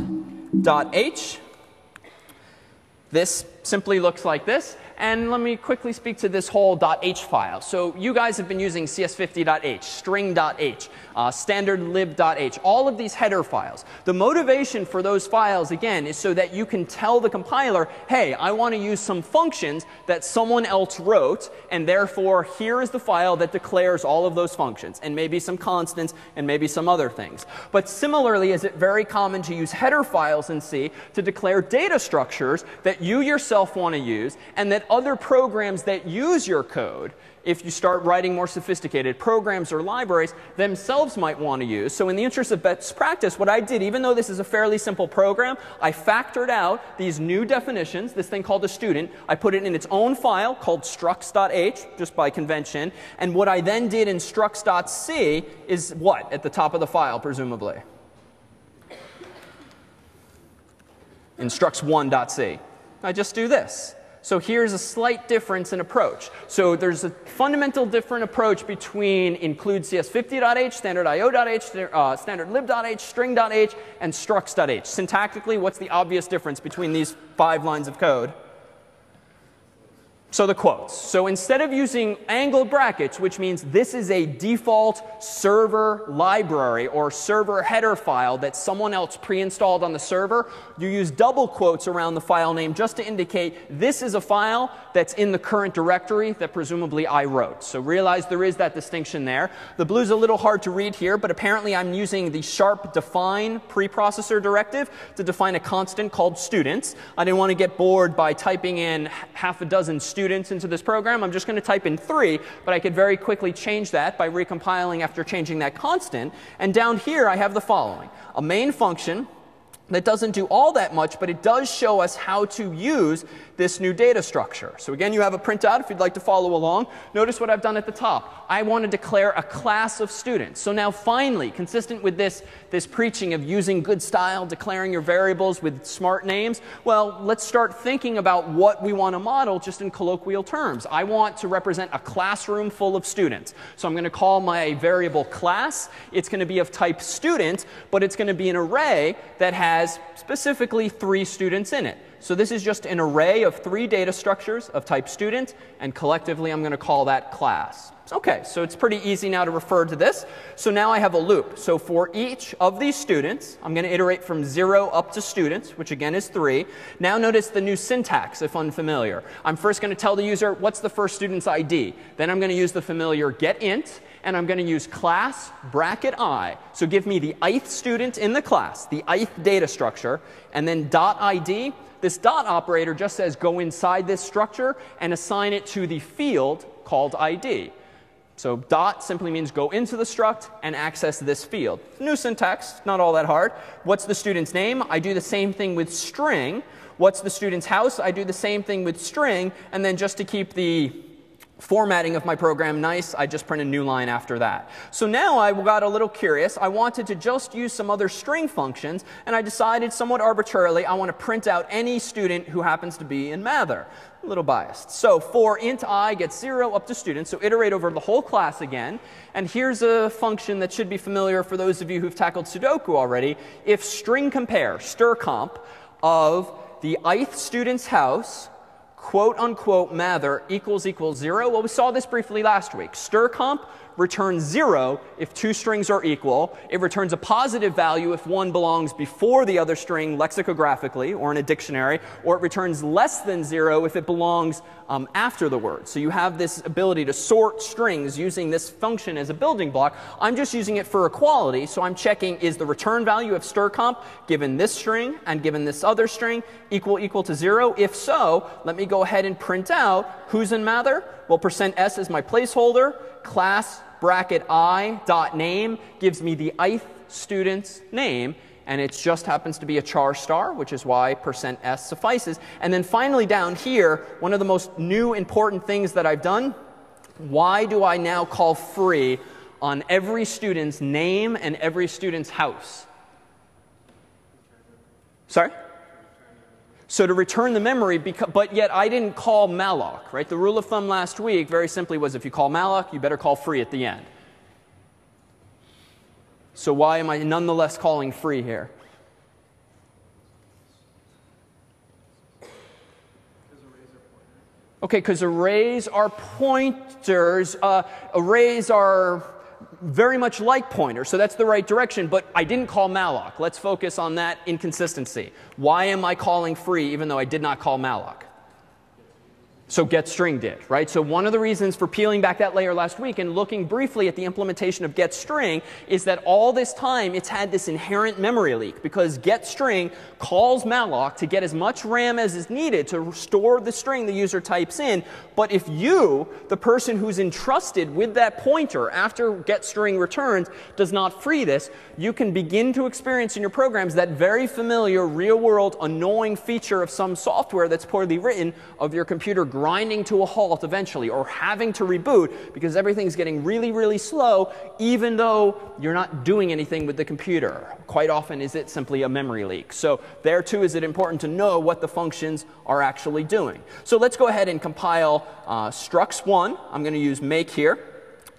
This simply looks like this. And let me quickly speak to this whole .h file. So you guys have been using CS50.h, string.h, standardlib.h, all of these header files. The motivation for those files, again, is so that you can tell the compiler, hey, I want to use some functions that someone else wrote, and therefore here is the file that declares all of those functions, and maybe some constants, and maybe some other things. But similarly, is it very common to use header files in C to declare data structures that you yourself want to use, and that other programs that use your code, if you start writing more sophisticated programs or libraries, themselves might want to use. So in the interest of best practice, what I did, even though this is a fairly simple program, I factored out these new definitions, this thing called a student. I put it in its own file called structs.h, just by convention. And what I then did in structs.c is what at the top of the file, presumably? Instructs1.c. I just do this. So here's a slight difference in approach. So there's a fundamental different approach between include CS50.h, standard io.h, standard lib.h, string.h, and structs.h. Syntactically, what's the obvious difference between these 5 lines of code? So the quotes. So instead of using angled brackets, which means this is a default server library or server header file that someone else pre-installed on the server, you use double quotes around the file name just to indicate this is a file that's in the current directory that presumably I wrote. So realize there is that distinction there. The blue's a little hard to read here, but apparently I'm using the sharp define preprocessor directive to define a constant called students. I didn't want to get bored by typing in half a dozen students into this program. I'm just going to type in 3, but I could very quickly change that by recompiling after changing that constant. And down here I have the following. A main function that doesn't do all that much, but it does show us how to use this new data structure. So again, you have a printout if you'd like to follow along. Notice what I've done at the top. I want to declare a class of students. So now finally, consistent with this preaching of using good style, declaring your variables with smart names, well, let's start thinking about what we want to model just in colloquial terms. I want to represent a classroom full of students. So I'm going to call my variable class. It's going to be of type student, but it's going to be an array that has specifically 3 students in it. So this is just an array of 3 data structures of type student, and collectively I'm going to call that class. OK, so it's pretty easy now to refer to this. So now I have a loop. So for each of these students, I'm going to iterate from 0 up to students, which again is 3. Now notice the new syntax, if unfamiliar. I'm first going to tell the user what's the first student's ID. Then I'm going to use the familiar getInt. And I'm going to use class bracket I. So give me the ith student in the class, the ith data structure, and then .id. This dot operator just says go inside this structure and assign it to the field called ID. So dot simply means go into the struct and access this field. New syntax, not all that hard. What's the student's name? I do the same thing with string. What's the student's house? I do the same thing with string. And then just to keep the formatting of my program nice, I just print a new line after that. So now I got a little curious. I wanted to just use some other string functions, and I decided somewhat arbitrarily I want to print out any student who happens to be in Mather. A little biased. So for int I gets 0 up to students, so iterate over the whole class again. And here's a function that should be familiar for those of you who've tackled Sudoku already. If string compare, strcomp, of the ith student's house, quote unquote Mather equals 0. Well, we saw this briefly last week. Strcomp returns 0 if 2 strings are equal. It returns a positive value if one belongs before the other string lexicographically or in a dictionary, or it returns less than 0 if it belongs after the word. So you have this ability to sort strings using this function as a building block. I'm just using it for equality, so I'm checking is the return value of strcomp given this string and given this other string equal to 0. If so, let me go ahead and print out who's in Mather. Well, %s is my placeholder. Class bracket I dot name gives me the ith student's name, and it just happens to be a char star, which is why %s suffices. And then finally down here, one of the most new important things that I've done, why do I now call free on every student's name and every student's house? Sorry? So to return the memory, but yet I didn't call malloc, right? The rule of thumb last week very simply was if you call malloc, you better call free at the end. So why am I nonetheless calling free here? OK, because arrays are pointers. Arrays are very much like pointers, so that's the right direction, but I didn't call malloc. Let's focus on that inconsistency. Why am I calling free even though I did not call malloc? So getString did, right? So one of the reasons for peeling back that layer last week and looking briefly at the implementation of getString is that all this time it's had this inherent memory leak, because getString calls malloc to get as much RAM as is needed to store the string the user types in. But if you, the person who's entrusted with that pointer after getString returns, does not free this, you can begin to experience in your programs that very familiar real-world annoying feature of some software that's poorly written of your computer grinding to a halt eventually or having to reboot because everything's getting really, really slow, even though you're not doing anything with the computer. Quite often, is it simply a memory leak? So there, too, is it important to know what the functions are actually doing. So let's go ahead and compile structs1. I'm going to use make here.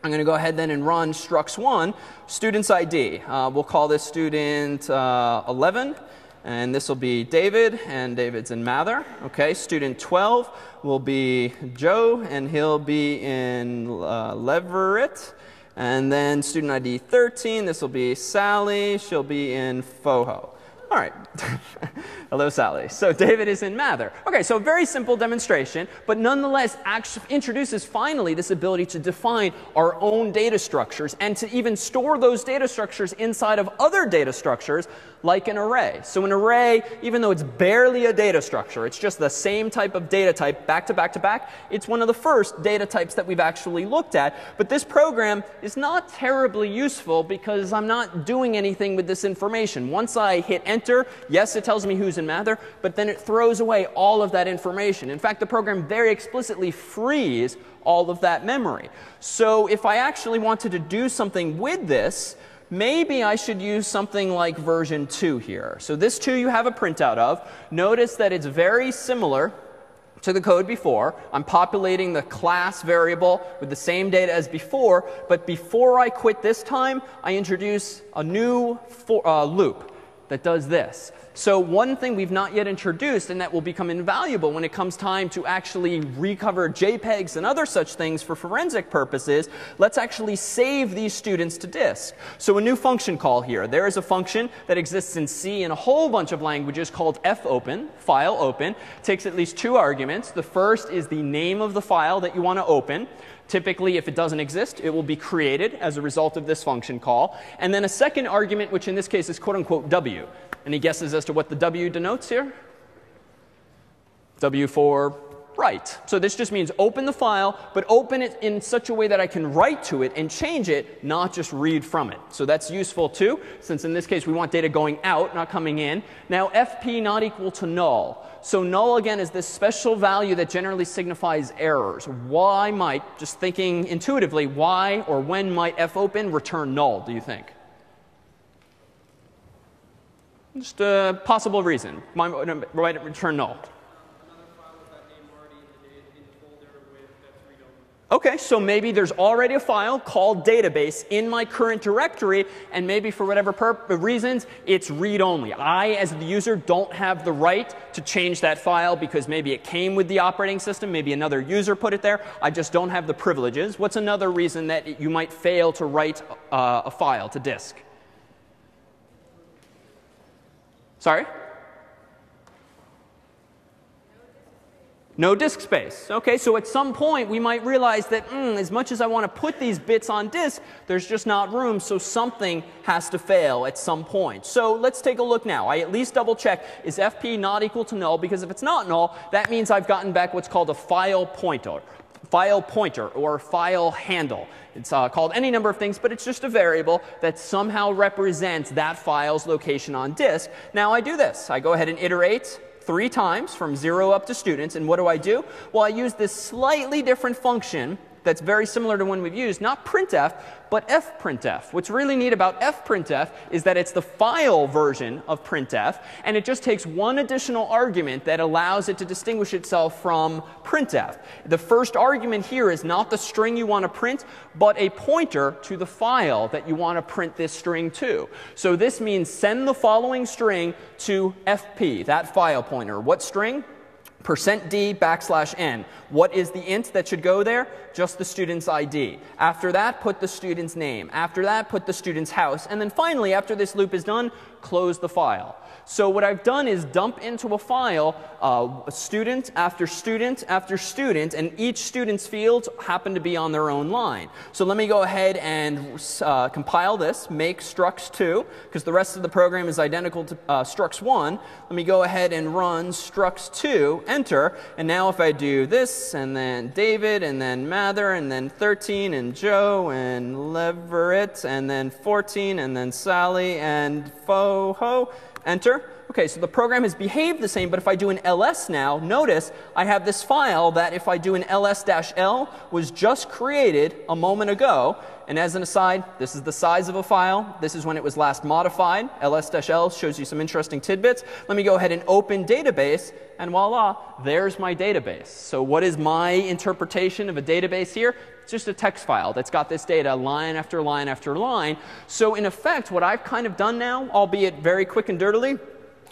I'm going to go ahead then and run structs1, student's ID. We'll call this student 11. And this will be David, and David's in Mather. OK, student 12 will be Joe, and he'll be in Leverett. And then student ID 13, this will be Sally. She'll be in Foho. All right. Hello, Sally. So David is in Mather. OK, so a very simple demonstration, but nonetheless actually introduces finally this ability to define our own data structures and to even store those data structures inside of other data structures like an array. So an array, even though it's barely a data structure, it's just the same type of data type back to back to back, it's one of the first data types that we've actually looked at. But this program is not terribly useful because I'm not doing anything with this information. Once I hit enter, yes, it tells me who's in Mather, but then it throws away all of that information. In fact, the program very explicitly frees all of that memory. So if I actually wanted to do something with this, maybe I should use something like version 2 here. So this 2 you have a printout of. Notice that it's very similar to the code before. I'm populating the class variable with the same data as before. But before I quit this time, I introduce a new loop that does this. So one thing we've not yet introduced, and that will become invaluable when it comes time to actually recover JPEGs and other such things for forensic purposes, let's actually save these students to disk. So a new function call here. There is a function that exists in C and a whole bunch of languages called fopen, file open. It takes at least 2 arguments. The first is the name of the file that you want to open. Typically, if it doesn't exist, it will be created as a result of this function call. And then a second argument, which in this case is quote unquote W. Any guesses as to what the W denotes here? W for write. So this just means open the file, but open it in such a way that I can write to it and change it, not just read from it. So that's useful too, since in this case we want data going out, not coming in. Now fp not equal to null. So null, again, is this special value that generally signifies errors. Why might, just thinking intuitively, why or when might fopen return null, do you think? Just a possible reason. Why might it return null? OK, so maybe there's already a file called database in my current directory, and maybe for whatever reasons, it's read-only. I, as the user, don't have the right to change that file because maybe it came with the operating system, maybe another user put it there. I just don't have the privileges. What's another reason that you might fail to write a file to disk? Sorry? No disk space. OK, so at some point we might realize that as much as I want to put these bits on disk, there's just not room, so something has to fail at some point. So let's take a look now. I at least double check, is fp not equal to null? Because if it's not null, that means I've gotten back what's called a file pointer or file handle. It's called any number of things, but it's just a variable that somehow represents that file's location on disk. Now I do this. I go ahead and iterate 3 times from 0 up to students. And what do? Well, I use this slightly different function that's very similar to one we've used, not printf, but fprintf. What's really neat about fprintf is that it's the file version of printf, and it just takes one additional argument that allows it to distinguish itself from printf. The first argument here is not the string you want to print, but a pointer to the file that you want to print this string to. So this means send the following string to fp, that file pointer. What string? %d\n. What is the int that should go there? Just the student's ID. After that, put the student's name. After that, put the student's house. And then finally, after this loop is done, close the file. So what I've done is dump into a file student after student after student, and each student's fields happen to be on their own line. So let me go ahead and compile this, make structs2, because the rest of the program is identical to structs1. Let me go ahead and run structs2, enter, and now if I do this, and then David, and then Mather, and then 13, and Joe, and Leverett, and then 14, and then Sally, and Foho, enter. OK, so the program has behaved the same, but if I do an ls now, notice I have this file that if I do an ls-l was just created a moment ago. And as an aside, this is the size of a file. This is when it was last modified. ls-l shows you some interesting tidbits. Let me go ahead and open database, and voila, there's my database. So what is my interpretation of a database here? It's just a text file that's got this data line after line after line. So in effect, what I've kind of done now, albeit very quick and dirtily,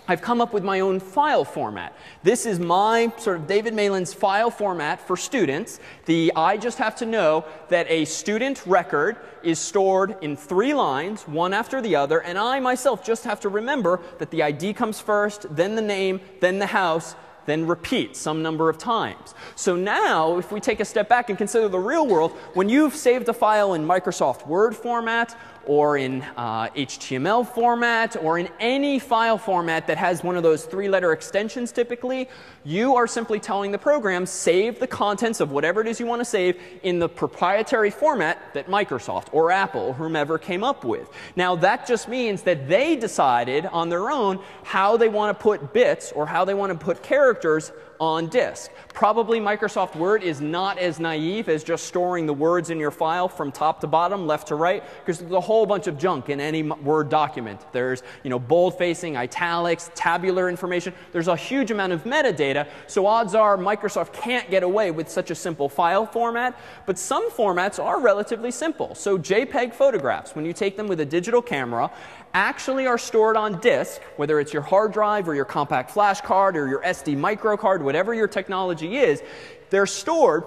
I've come up with my own file format. This is my sort of David Malin's file format for students. I just have to know that a student record is stored in 3 lines, one after the other. And I myself just have to remember that the ID comes first, then the name, then the house, then repeat some number of times. So now, if we take a step back and consider the real world, when you've saved a file in Microsoft Word format, or in HTML format, or in any file format that has one of those 3-letter extensions typically, you are simply telling the program, save the contents of whatever it is you want to save in the proprietary format that Microsoft or Apple or whomever came up with. Now, that just means that they decided on their own how they want to put bits or how they want to put characters on disk. Probably Microsoft Word is not as naive as just storing the words in your file from top to bottom, left to right, because there's a whole bunch of junk in any Word document. There's bold-facing, italics, tabular information. There's a huge amount of metadata, so odds are Microsoft can't get away with such a simple file format. But some formats are relatively simple. So JPEG photographs, when you take them with a digital camera, actually are stored on disk, whether it's your hard drive or your compact flash card or your SD micro card, whatever your technology is. They're stored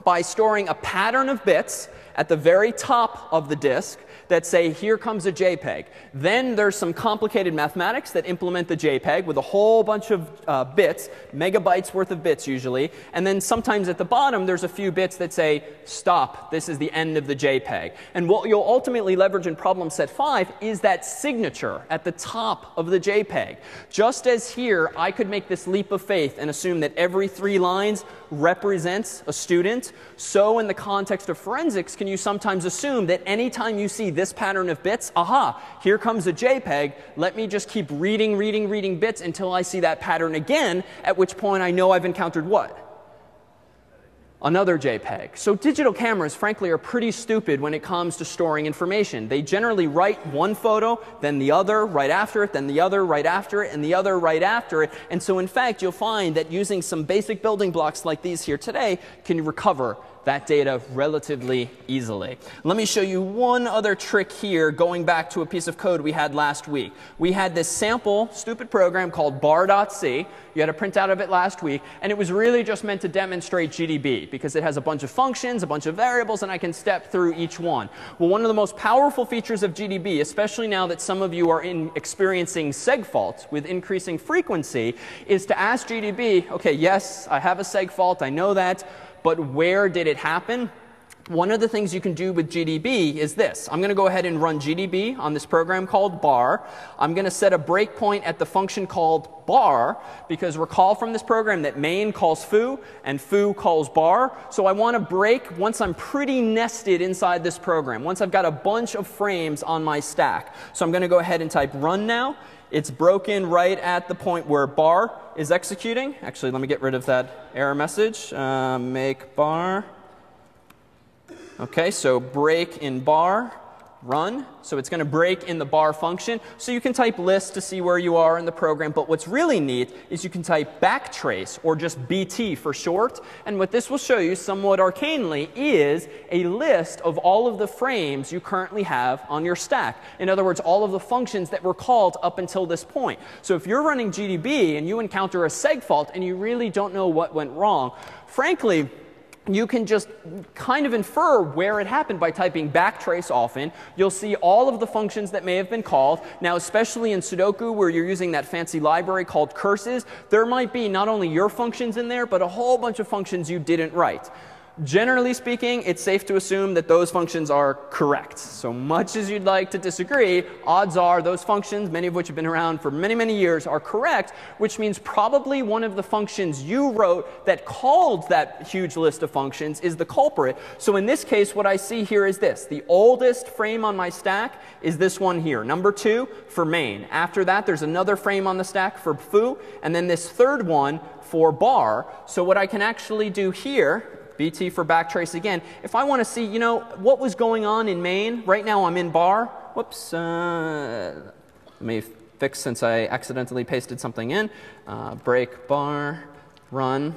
by storing a pattern of bits at the very top of the disk that say, here comes a JPEG. Then there's some complicated mathematics that implement the JPEG with a whole bunch of bits, megabytes worth of bits usually. And then sometimes at the bottom, there's a few bits that say, stop, this is the end of the JPEG. And what you'll ultimately leverage in problem set 5 is that signature at the top of the JPEG. Just as here, I could make this leap of faith and assume that every 3 lines represents a student, so in the context of forensics, can you sometimes assume that anytime you see this pattern of bits, aha, here comes a JPEG, let me just keep reading bits until I see that pattern again, at which point I know I've encountered what? Another JPEG. So digital cameras, frankly, are pretty stupid when it comes to storing information. They generally write one photo, then the other right after it, then the other right after it, and the other right after it. And so in fact, you'll find that using some basic building blocks like these here today can recover that data relatively easily. Let me show you one other trick here, going back to a piece of code we had last week. We had this sample stupid program called bar.c. You had a printout of it last week, and it was really just meant to demonstrate GDB because it has a bunch of functions, a bunch of variables, and I can step through each one. Well, one of the most powerful features of GDB, especially now that some of you are experiencing seg faults with increasing frequency, is to ask GDB, OK, yes, I have a seg fault, I know that, but where did it happen? One of the things you can do with GDB is this. I'm going to go ahead and run GDB on this program called bar. I'm going to set a breakpoint at the function called bar, because recall from this program that main calls foo and foo calls bar. So I want to break once I'm pretty nested inside this program, once I've got a bunch of frames on my stack. So I'm going to go ahead and type run now. It's broken right at the point where bar is executing. Actually, let me get rid of that error message. Make bar. OK, so break in bar, run. So it's going to break in the bar function. So you can type list to see where you are in the program. But what's really neat is you can type backtrace, or just BT for short. And what this will show you somewhat arcanely is a list of all of the frames you currently have on your stack. In other words, all of the functions that were called up until this point. So if you're running GDB and you encounter a seg fault and you really don't know what went wrong, frankly, you can just kind of infer where it happened by typing backtrace often. You'll see all of the functions that may have been called. Now, especially in Sudoku, where you're using that fancy library called curses, there might be not only your functions in there, but a whole bunch of functions you didn't write. Generally speaking, it's safe to assume that those functions are correct. So much as you'd like to disagree, odds are those functions, many of which have been around for many, many years, are correct, which means probably one of the functions you wrote that called that huge list of functions is the culprit. So in this case, what I see here is this. The oldest frame on my stack is this one here, number 2 for main. After that, there's another frame on the stack for foo, and then this third one for bar. So what I can actually do here, BT for backtrace again. If I want to see, you know, what was going on in main, right now I'm in bar. Whoops. Let me fix since I accidentally pasted something in. Break bar, run.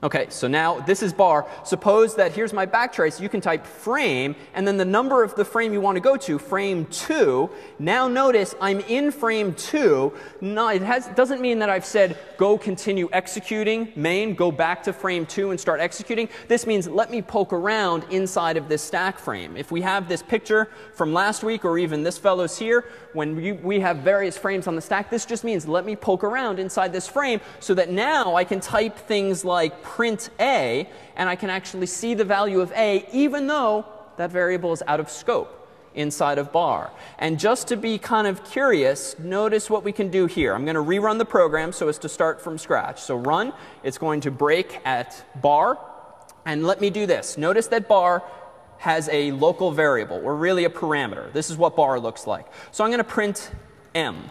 OK, so now this is bar. Suppose that here's my backtrace. You can type frame, and then the number of the frame you want to go to, frame 2. Now notice I'm in frame 2. No, it doesn't mean that I've said go continue executing main, go back to frame 2 and start executing. This means let me poke around inside of this stack frame. If we have this picture from last week, or even this fellow's here, when we have various frames on the stack, this just means let me poke around inside this frame so that now I can type things like print a, and I can actually see the value of a, even though that variable is out of scope inside of bar. And just to be kind of curious, notice what we can do here. I'm going to rerun the program so as to start from scratch. So run, it's going to break at bar. And let me do this. Notice that bar has a local variable, or really a parameter. This is what bar looks like. So I'm going to print m.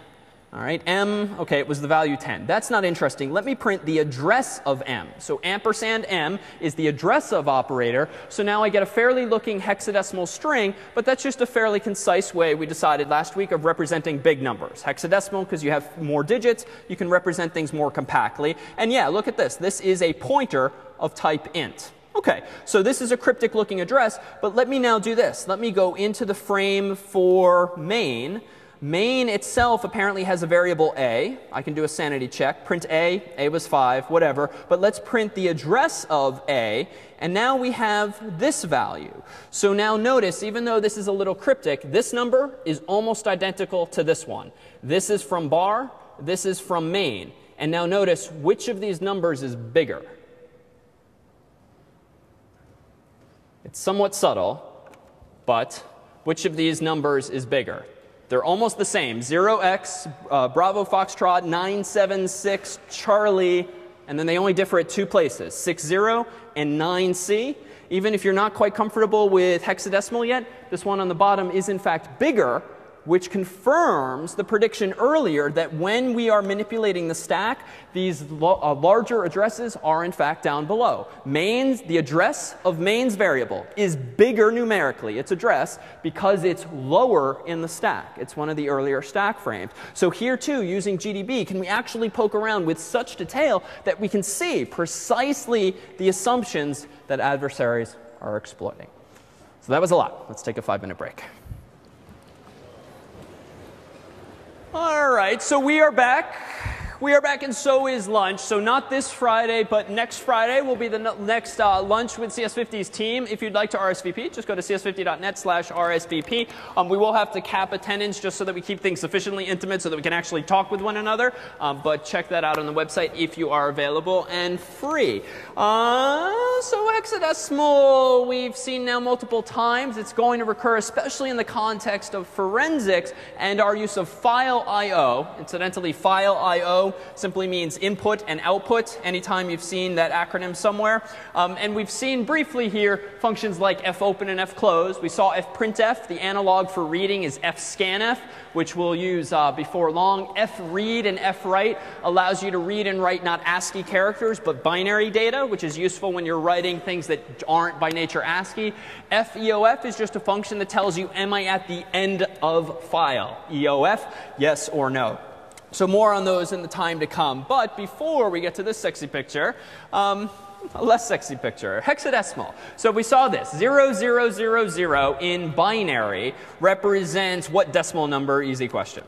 All right, m, OK, it was the value 10. That's not interesting. Let me print the address of m. So ampersand m is the address of operator. So now I get a fairly looking hexadecimal string, but that's just a fairly concise way we decided last week of representing big numbers. Hexadecimal, because you have more digits, you can represent things more compactly. And yeah, look at this. This is a pointer of type int. OK, so this is a cryptic looking address, but let me now do this. Let me go into the frame for main. Main itself apparently has a variable a. I can do a sanity check. Print a was 5, whatever. But let's print the address of a. And now we have this value. So now notice, even though this is a little cryptic, this number is almost identical to this one. This is from bar. This is from main. And now notice, which of these numbers is bigger? It's somewhat subtle, but which of these numbers is bigger? They're almost the same. 0x, Bravo Foxtrot, 976, Charlie, and then they only differ at 2 places, 60 and 9c. Even if you're not quite comfortable with hexadecimal yet, this one on the bottom is in fact bigger, which confirms the prediction earlier that when we are manipulating the stack, these larger addresses are in fact down below. The address of main's variable is bigger numerically, its address, because it's lower in the stack. It's one of the earlier stack frames. So here too, using GDB, can we actually poke around with such detail that we can see precisely the assumptions that adversaries are exploiting. So that was a lot. Let's take a 5-minute break. All right, so we are back. We are back, and so is lunch. So not this Friday, but next Friday will be the next lunch with CS50's team. If you'd like to RSVP, just go to cs50.net/RSVP. We will have to cap attendance just so that we keep things sufficiently intimate so that we can actually talk with one another. But check that out on the website if you are available and free. So hexadecimal, we've seen now multiple times. It's going to recur, especially in the context of forensics and our use of file I/O. Incidentally, file I/O simply means input and output, anytime you've seen that acronym somewhere. And we've seen briefly here functions like fopen and fclose. We saw fprintf. The analog for reading is fscanf, which we'll use before long. Fread and fwrite allows you to read and write not ASCII characters, but binary data, which is useful when you're writing things that aren't by nature ASCII. feof is just a function that tells you, am I at the end of file? EOF, yes or no. So more on those in the time to come. But before we get to this sexy picture, a less sexy picture, hexadecimal. So we saw this, 0000 in binary represents what decimal number? Easy question.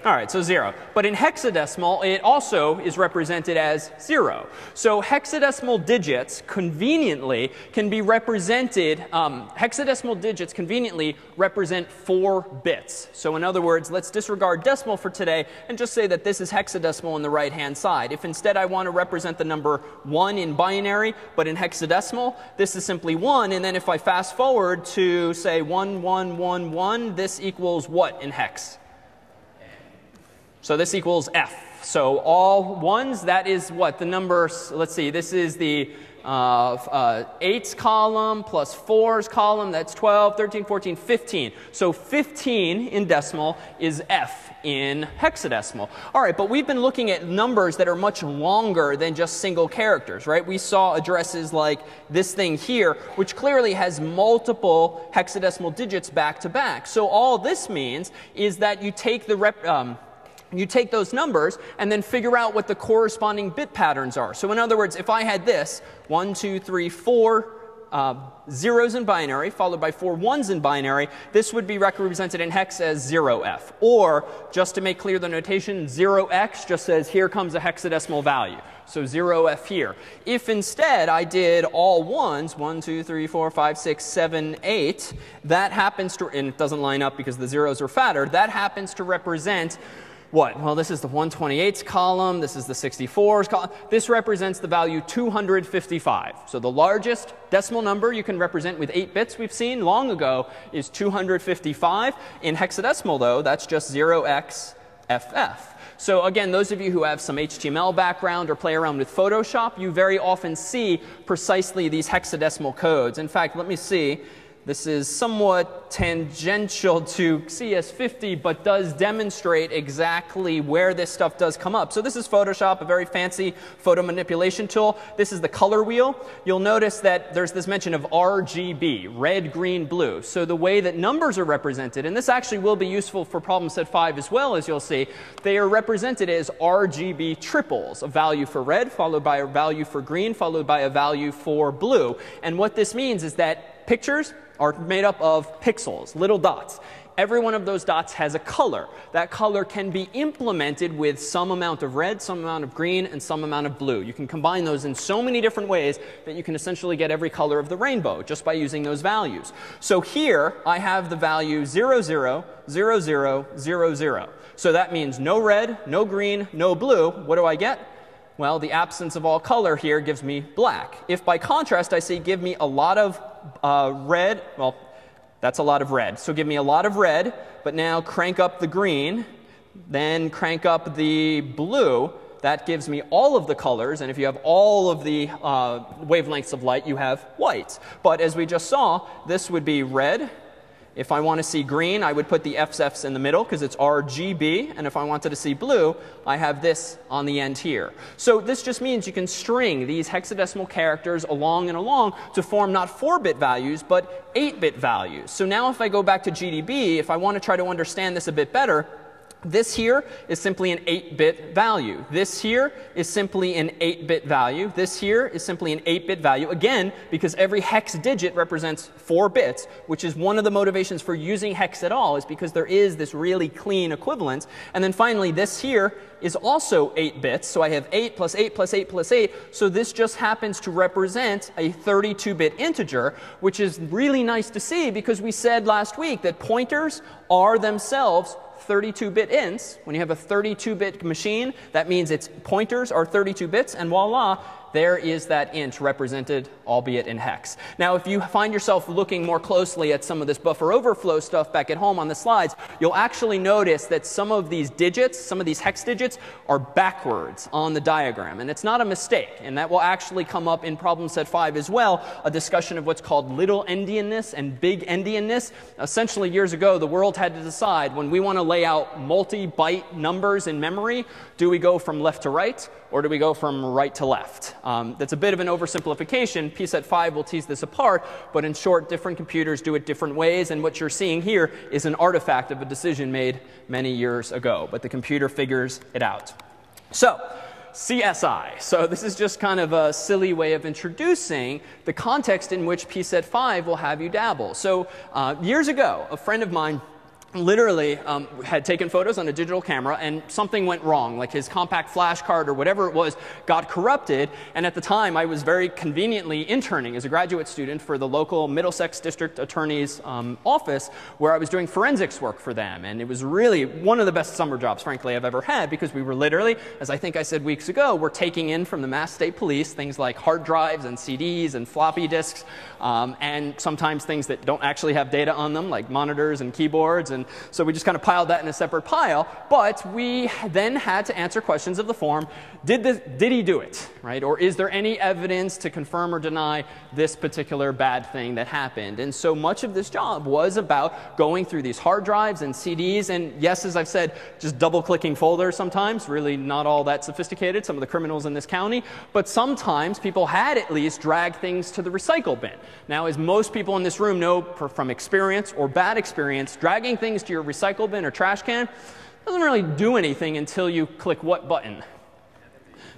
All right, so 0. But in hexadecimal, it also is represented as 0. So hexadecimal digits conveniently can be represented, hexadecimal digits conveniently represent 4 bits. So in other words, let's disregard decimal for today and just say that this is hexadecimal on the right-hand side. If instead I want to represent the number 1 in binary, but in hexadecimal, this is simply 1. And then if I fast forward to, say, 1, 1, 1, 1, this equals what in hex? So this equals F. So all ones, that is what? The number, let's see, this is the 8's column plus 4's column. That's 12, 13, 14, 15. So 15 in decimal is F in hexadecimal. All right, but we've been looking at numbers that are much longer than just single characters, right? We saw addresses like this thing here, which clearly has multiple hexadecimal digits back to back. So all this means is that you take you take those numbers and then figure out what the corresponding bit patterns are. So in other words, if I had this 1, 2, 3, 4 zeros in binary followed by 4 ones in binary, this would be represented in hex as 0f. Or just to make clear the notation, 0x just says here comes a hexadecimal value. So 0f here. If instead I did all ones, 1, 2, 3, 4, 5, 6, 7, 8, that happens to, and it doesn't line up because the zeros are fatter, that happens to represent what? Well, this is the 128's column. This is the 64's column. This represents the value 255. So the largest decimal number you can represent with 8 bits we've seen long ago is 255. In hexadecimal, though, that's just 0xFF. So again, those of you who have some HTML background or play around with Photoshop, you very often see precisely these hexadecimal codes. In fact, let me see. This is somewhat tangential to CS50, but does demonstrate exactly where this stuff does come up. So this is Photoshop, a very fancy photo manipulation tool. This is the color wheel. You'll notice that there's this mention of RGB, red, green, blue. So the way that numbers are represented, and this actually will be useful for problem set 5 as well, as you'll see, they are represented as RGB triples, a value for red, followed by a value for green, followed by a value for blue. And what this means is that pictures are made up of pixels, little dots. Every one of those dots has a color. That color can be implemented with some amount of red, some amount of green, and some amount of blue. You can combine those in so many different ways that you can essentially get every color of the rainbow just by using those values. So here I have the value 0, 0, 0, 0, 0, 0. So that means no red, no green, no blue. What do I get? Well, the absence of all color here gives me black. If by contrast I say give me a lot of red, well, that's a lot of red. So give me a lot of red, but now crank up the green, then crank up the blue. That gives me all of the colors. And if you have all of the wavelengths of light, you have white. But as we just saw, this would be red. If I want to see green, I would put the FFs in the middle because it's RGB. And if I wanted to see blue, I have this on the end here. So this just means you can string these hexadecimal characters along and along to form not 4-bit values, but 8-bit values. So now if I go back to GDB, if I want to try to understand this a bit better, this here is simply an 8-bit value. This here is simply an 8-bit value. This here is simply an 8-bit value. Again, because every hex digit represents 4 bits, which is one of the motivations for using hex at all, is because there is this really clean equivalence. And then finally, this here is also 8 bits. So I have 8 plus 8 plus 8 plus 8. So this just happens to represent a 32-bit integer, which is really nice to see because we said last week that pointers are themselves 32-bit ints. When you have a 32-bit machine, that means its pointers are 32 bits, and voila, there is that int represented, albeit in hex. Now, if you find yourself looking more closely at some of this buffer overflow stuff back at home on the slides, you'll actually notice that some of these digits, some of these hex digits, are backwards on the diagram. And it's not a mistake. And that will actually come up in problem set 5 as well, a discussion of what's called little endianness and big endianness. Essentially, years ago, the world had to decide when we want to lay out multi-byte numbers in memory, do we go from left to right, or do we go from right to left? That's a bit of an oversimplification. PSET 5 will tease this apart, but in short, different computers do it different ways, and what you're seeing here is an artifact of a decision made many years ago, but the computer figures it out. So, CSI. So this is just kind of a silly way of introducing the context in which PSET 5 will have you dabble. So years ago, a friend of mine literally had taken photos on a digital camera, and something went wrong, like his compact flash card or whatever it was got corrupted. And at the time, I was very conveniently interning as a graduate student for the local Middlesex District Attorney's office, where I was doing forensics work for them. And it was really one of the best summer jobs, frankly, I've ever had, because we were literally, as I think I said weeks ago, we're taking in from the Mass State Police things like hard drives and CDs and floppy disks, and sometimes things that don't actually have data on them, like monitors and keyboards. And so we just kind of piled that in a separate pile. But we then had to answer questions of the form, did he do it, right? Or is there any evidence to confirm or deny this particular bad thing that happened? And so much of this job was about going through these hard drives and CDs. And yes, as I've said, just double-clicking folders sometimes, really not all that sophisticated, some of the criminals in this county. But sometimes people had at least dragged things to the recycle bin. Now, as most people in this room know from experience or bad experience, dragging things to your recycle bin or trash can doesn't really do anything until you click what button?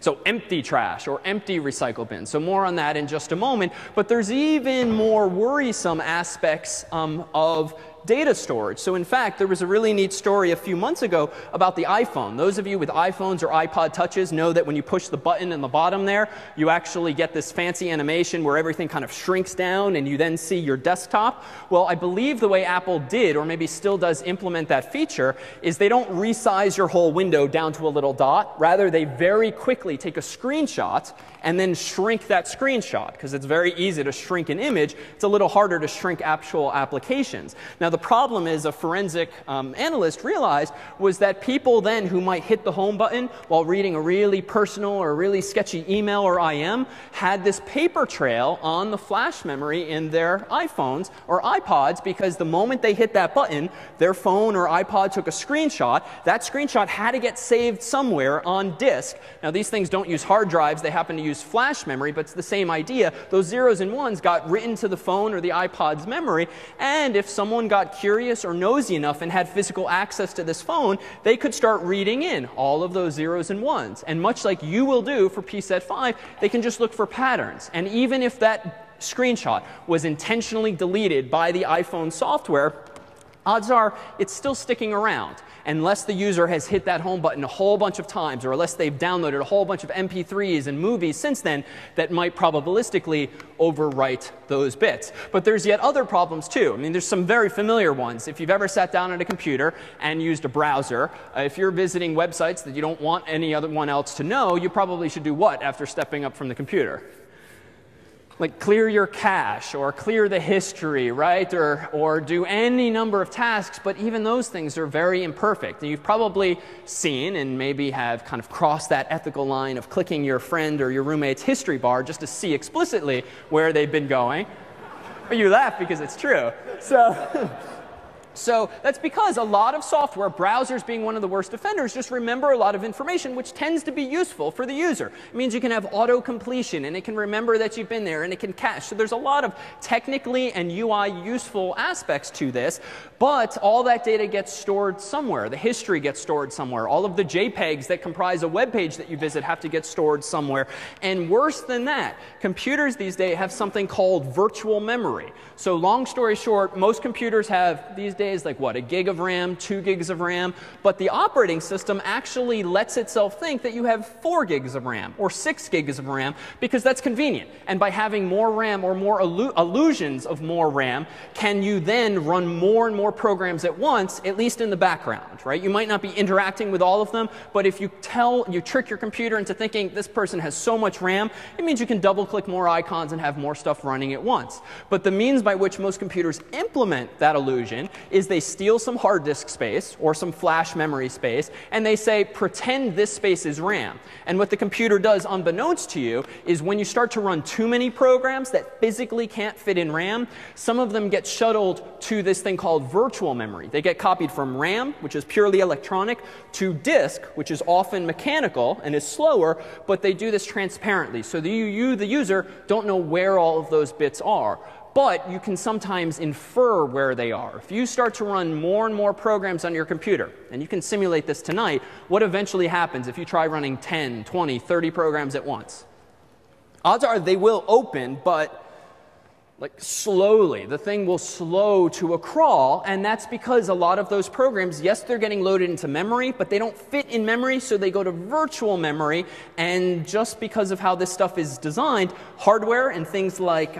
So empty trash or empty recycle bin. So more on that in just a moment. But there's even more worrisome aspects of data storage. So in fact, there was a really neat story a few months ago about the iPhone. Those of you with iPhones or iPod Touches know that when you push the button in the bottom there, you actually get this fancy animation where everything kind of shrinks down and you then see your desktop. Well, I believe the way Apple did, or maybe still does implement that feature, is they don't resize your whole window down to a little dot. Rather, they very quickly take a screenshot and then shrink that screenshot, because it's very easy to shrink an image. It's a little harder to shrink actual applications. Now, the problem is a forensic analyst realized was that people then who might hit the home button while reading a really personal or really sketchy email or IM had this paper trail on the flash memory in their iPhones or iPods, because the moment they hit that button, their phone or iPod took a screenshot. That screenshot had to get saved somewhere on disk. Now, these things don't use hard drives. They happen to use flash memory, but it's the same idea. Those zeros and ones got written to the phone or the iPod's memory, and if someone got curious or nosy enough and had physical access to this phone, they could start reading in all of those zeros and ones. And much like you will do for PSET 5, they can just look for patterns. And even if that screenshot was intentionally deleted by the iPhone software, odds are it's still sticking around, unless the user has hit that home button a whole bunch of times, or unless they've downloaded a whole bunch of MP3s and movies since then that might probabilistically overwrite those bits. But there's yet other problems too. I mean, there's some very familiar ones. If you've ever sat down at a computer and used a browser, if you're visiting websites that you don't want any other one else to know, you probably should do what after stepping up from the computer? Like clear your cache or clear the history, right? Or do any number of tasks, but even those things are very imperfect. And you've probably seen and maybe have kind of crossed that ethical line of clicking your friend or your roommate's history bar just to see explicitly where they've been going. But you laugh because it's true. So that's because a lot of software, browsers being one of the worst offenders, just remember a lot of information, which tends to be useful for the user. It means you can have auto-completion, and it can remember that you've been there, and it can cache. So there's a lot of technically and UI useful aspects to this, but all that data gets stored somewhere. The history gets stored somewhere. All of the JPEGs that comprise a web page that you visit have to get stored somewhere. And worse than that, computers these days have something called virtual memory. So long story short, most computers have these days like what, a gig of RAM, 2 gigs of RAM, but the operating system actually lets itself think that you have 4 gigs of RAM or 6 gigs of RAM, because that's convenient. And by having more RAM or more illusions of more RAM, can you then run more and more programs at once, at least in the background, right? You might not be interacting with all of them, but if you trick your computer into thinking this person has so much RAM, it means you can double click more icons and have more stuff running at once. But the means by which most computers implement that illusion is they steal some hard disk space or some flash memory space, and they say, pretend this space is RAM. And what the computer does, unbeknownst to you, is when you start to run too many programs that physically can't fit in RAM, some of them get shuttled to this thing called virtual memory. They get copied from RAM, which is purely electronic, to disk, which is often mechanical and is slower, but they do this transparently. So you, the user, don't know where all of those bits are. But you can sometimes infer where they are. If you start to run more and more programs on your computer, and you can simulate this tonight, what eventually happens if you try running 10, 20, 30 programs at once? Odds are they will open, but like slowly. The thing will slow to a crawl, and that's because a lot of those programs, yes, they're getting loaded into memory, but they don't fit in memory, so they go to virtual memory. And just because of how this stuff is designed, hardware and things like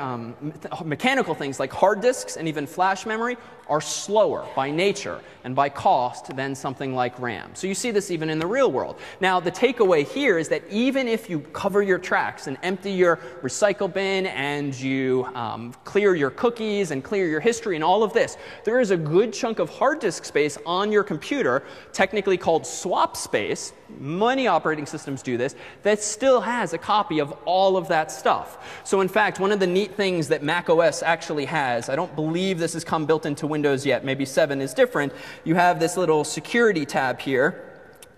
mechanical things like hard disks and even flash memory are slower by nature and by cost than something like RAM. So you see this even in the real world. Now, the takeaway here is that even if you cover your tracks and empty your recycle bin and you clear your cookies and clear your history and all of this, there is a good chunk of hard disk space on your computer, technically called swap space. Many operating systems do this, that still has a copy of all of that stuff. So in fact, one of the neat things that Mac OS actually has, I don't believe this has come built into Windows yet, maybe 7 is different, you have this little security tab here.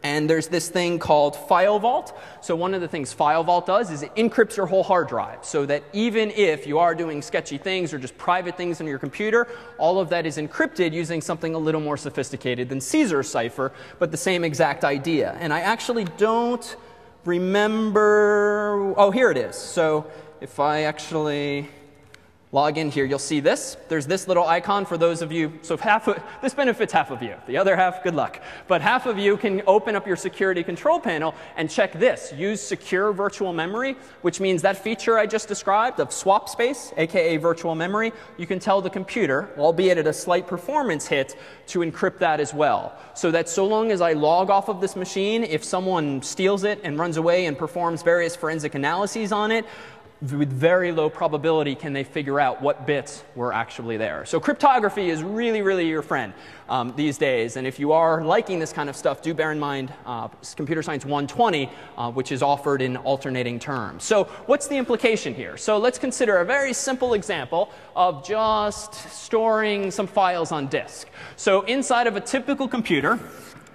And there's this thing called File Vault. So one of the things File Vault does is it encrypts your whole hard drive, so that even if you are doing sketchy things or just private things on your computer, all of that is encrypted using something a little more sophisticated than Caesar cipher, but the same exact idea. And I actually don't remember. Oh, here it is. So if I actually log in here, you'll see this. There's this little icon for those of you. So this benefits half of you. The other half, good luck. But half of you can open up your security control panel and check this. Use secure virtual memory, which means that feature I just described of swap space, aka virtual memory, you can tell the computer, albeit at a slight performance hit, to encrypt that as well. So that so long as I log off of this machine, if someone steals it and runs away and performs various forensic analyses on it, with very low probability can they figure out what bits were actually there. So cryptography is really, really your friend these days. And if you are liking this kind of stuff, do bear in mind Computer Science 120, which is offered in alternating terms. So what's the implication here? So let's consider a very simple example of just storing some files on disk. So inside of a typical computer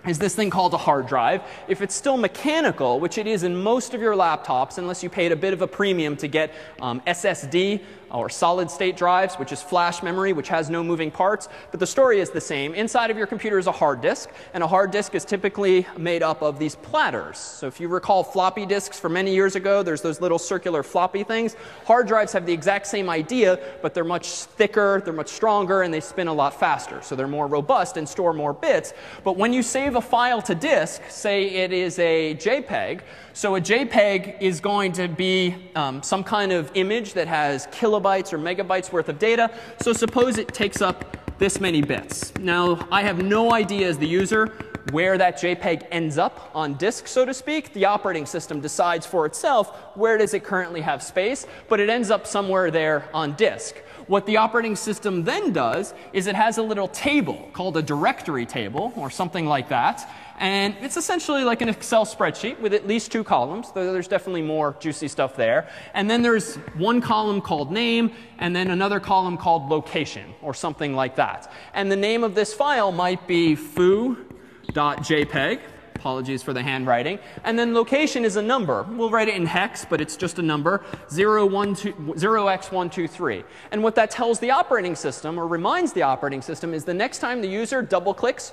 is this thing called a hard drive. If it's still mechanical, which it is in most of your laptops, unless you paid a bit of a premium to get SSD or solid state drives, which is flash memory, which has no moving parts. But the story is the same. Inside of your computer is a hard disk, and a hard disk is typically made up of these platters. So if you recall floppy disks from many years ago, there's those little circular floppy things. Hard drives have the exact same idea, but they're much thicker, they're much stronger, and they spin a lot faster. So they're more robust and store more bits. But when you save a file to disk, say it is a JPEG, so a JPEG is going to be some kind of image that has kilobytes or megabytes worth of data. So suppose it takes up this many bits. Now, I have no idea as the user where that JPEG ends up on disk, so to speak. The operating system decides for itself where does it currently have space, but it ends up somewhere there on disk. What the operating system then does is it has a little table called a directory table or something like that. And it's essentially like an Excel spreadsheet with at least 2 columns. Though there's definitely more juicy stuff there. And then there's one column called name and then another column called location or something like that. And the name of this file might be foo.jpg. Apologies for the handwriting. And then location is a number. We'll write it in hex, but it's just a number, 0x123. And what that tells the operating system, or reminds the operating system, is the next time the user double-clicks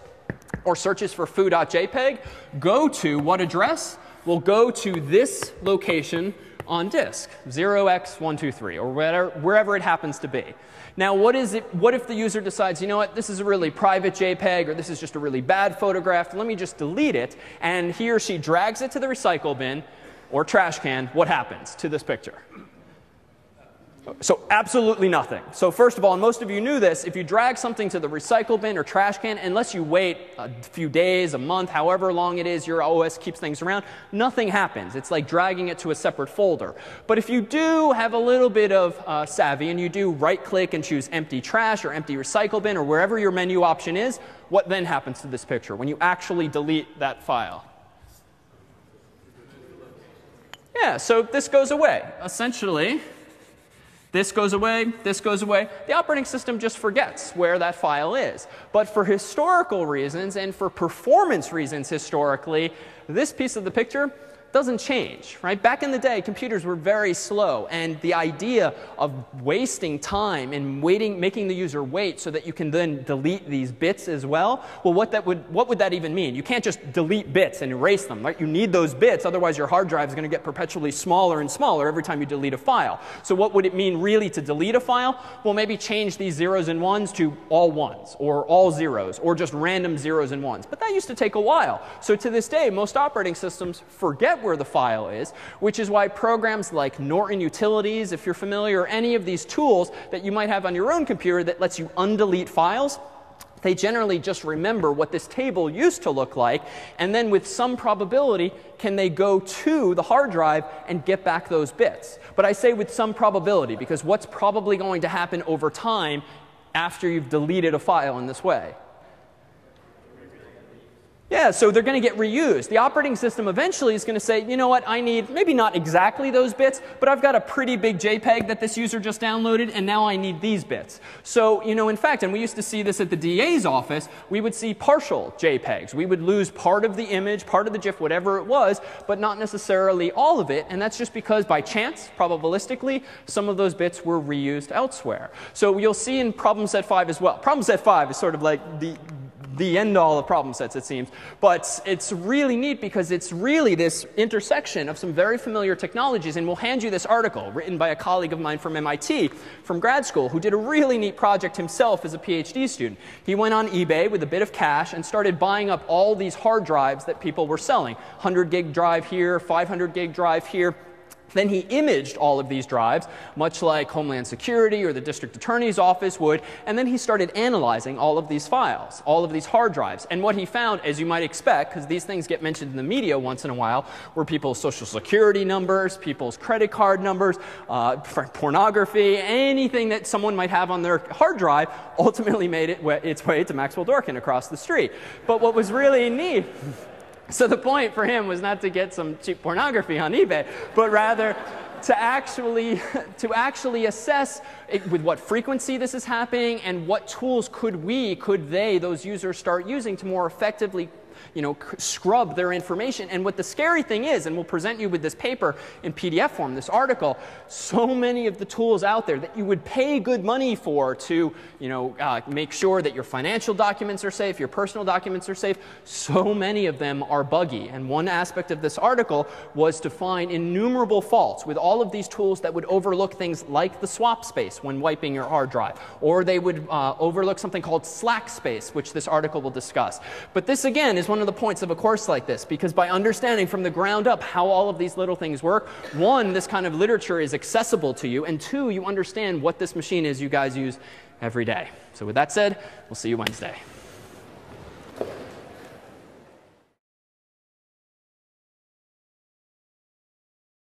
or searches for foo.jpg, go to what address? Will go to this location on disk, 0x123, or wherever it happens to be. Now, what if the user decides, you know what, this is a really private JPEG, or this is just a really bad photograph, let me just delete it, and he or she drags it to the recycle bin or trash can, what happens to this picture? So absolutely nothing. So first of all, and most of you knew this, if you drag something to the recycle bin or trash can, unless you wait a few days, a month, however long it is your OS keeps things around, nothing happens. It's like dragging it to a separate folder. But if you do have a little bit of savvy and you do right-click and choose empty trash or empty recycle bin or wherever your menu option is, what then happens to this picture when you actually delete that file? Yeah, so this goes away. Essentially, this goes away, this goes away. The operating system just forgets where that file is. But for historical reasons and for performance reasons historically, this piece of the picture doesn't change, right? Back in the day, computers were very slow, and the idea of wasting time and making the user wait so that you can then delete these bits as well, well, what would that even mean? You can't just delete bits and erase them, right? You need those bits, otherwise your hard drive is going to get perpetually smaller and smaller every time you delete a file. So what would it mean really to delete a file? Well, maybe change these zeros and ones to all ones, or all zeros, or just random zeros and ones. But that used to take a while. So to this day, most operating systems forget where the file is, which is why programs like Norton Utilities, if you're familiar, or any of these tools that you might have on your own computer that lets you undelete files, they generally just remember what this table used to look like, and then with some probability can they go to the hard drive and get back those bits. But I say with some probability, because what's probably going to happen over time after you've deleted a file in this way? Yeah, so they're going to get reused. The operating system eventually is going to say, you know what, I need maybe not exactly those bits, but I've got a pretty big JPEG that this user just downloaded, and now I need these bits. So, you know, in fact, and we used to see this at the DA's office, we would see partial JPEGs. We would lose part of the image, part of the GIF, whatever it was, but not necessarily all of it. And that's just because by chance, probabilistically, some of those bits were reused elsewhere. So you'll see in problem set 5 as well. Problem set 5 is sort of like the end-all of problem sets, it seems. But it's really neat because it's really this intersection of some very familiar technologies. And we'll hand you this article written by a colleague of mine from MIT, from grad school, who did a really neat project himself as a PhD student. He went on eBay with a bit of cash and started buying up all these hard drives that people were selling. 100 gig drive here, 500 gig drive here. Then he imaged all of these drives, much like Homeland Security or the district attorney's office would, and then he started analyzing all of these files, all of these hard drives. And what he found, as you might expect, because these things get mentioned in the media once in a while, were people's social security numbers, people's credit card numbers, pornography, anything that someone might have on their hard drive ultimately made its way to Maxwell Dorkin across the street. But what was really neat, so the point for him was not to get some cheap pornography on eBay, but rather to actually assess with what frequency this is happening and what tools could they, those users, start using to more effectively, you know, scrub their information. And what the scary thing is, and we'll present you with this paper in PDF form, this article, so many of the tools out there that you would pay good money for to, you know, make sure that your financial documents are safe, your personal documents are safe, so many of them are buggy. And one aspect of this article was to find innumerable faults with all of these tools that would overlook things like the swap space when wiping your hard drive, or they would overlook something called slack space, which this article will discuss. But this, again, is one of the points of a course like this, because by understanding from the ground up how all of these little things work, one, this kind of literature is accessible to you, and two, you understand what this machine is you guys use every day. So with that said, we'll see you Wednesday.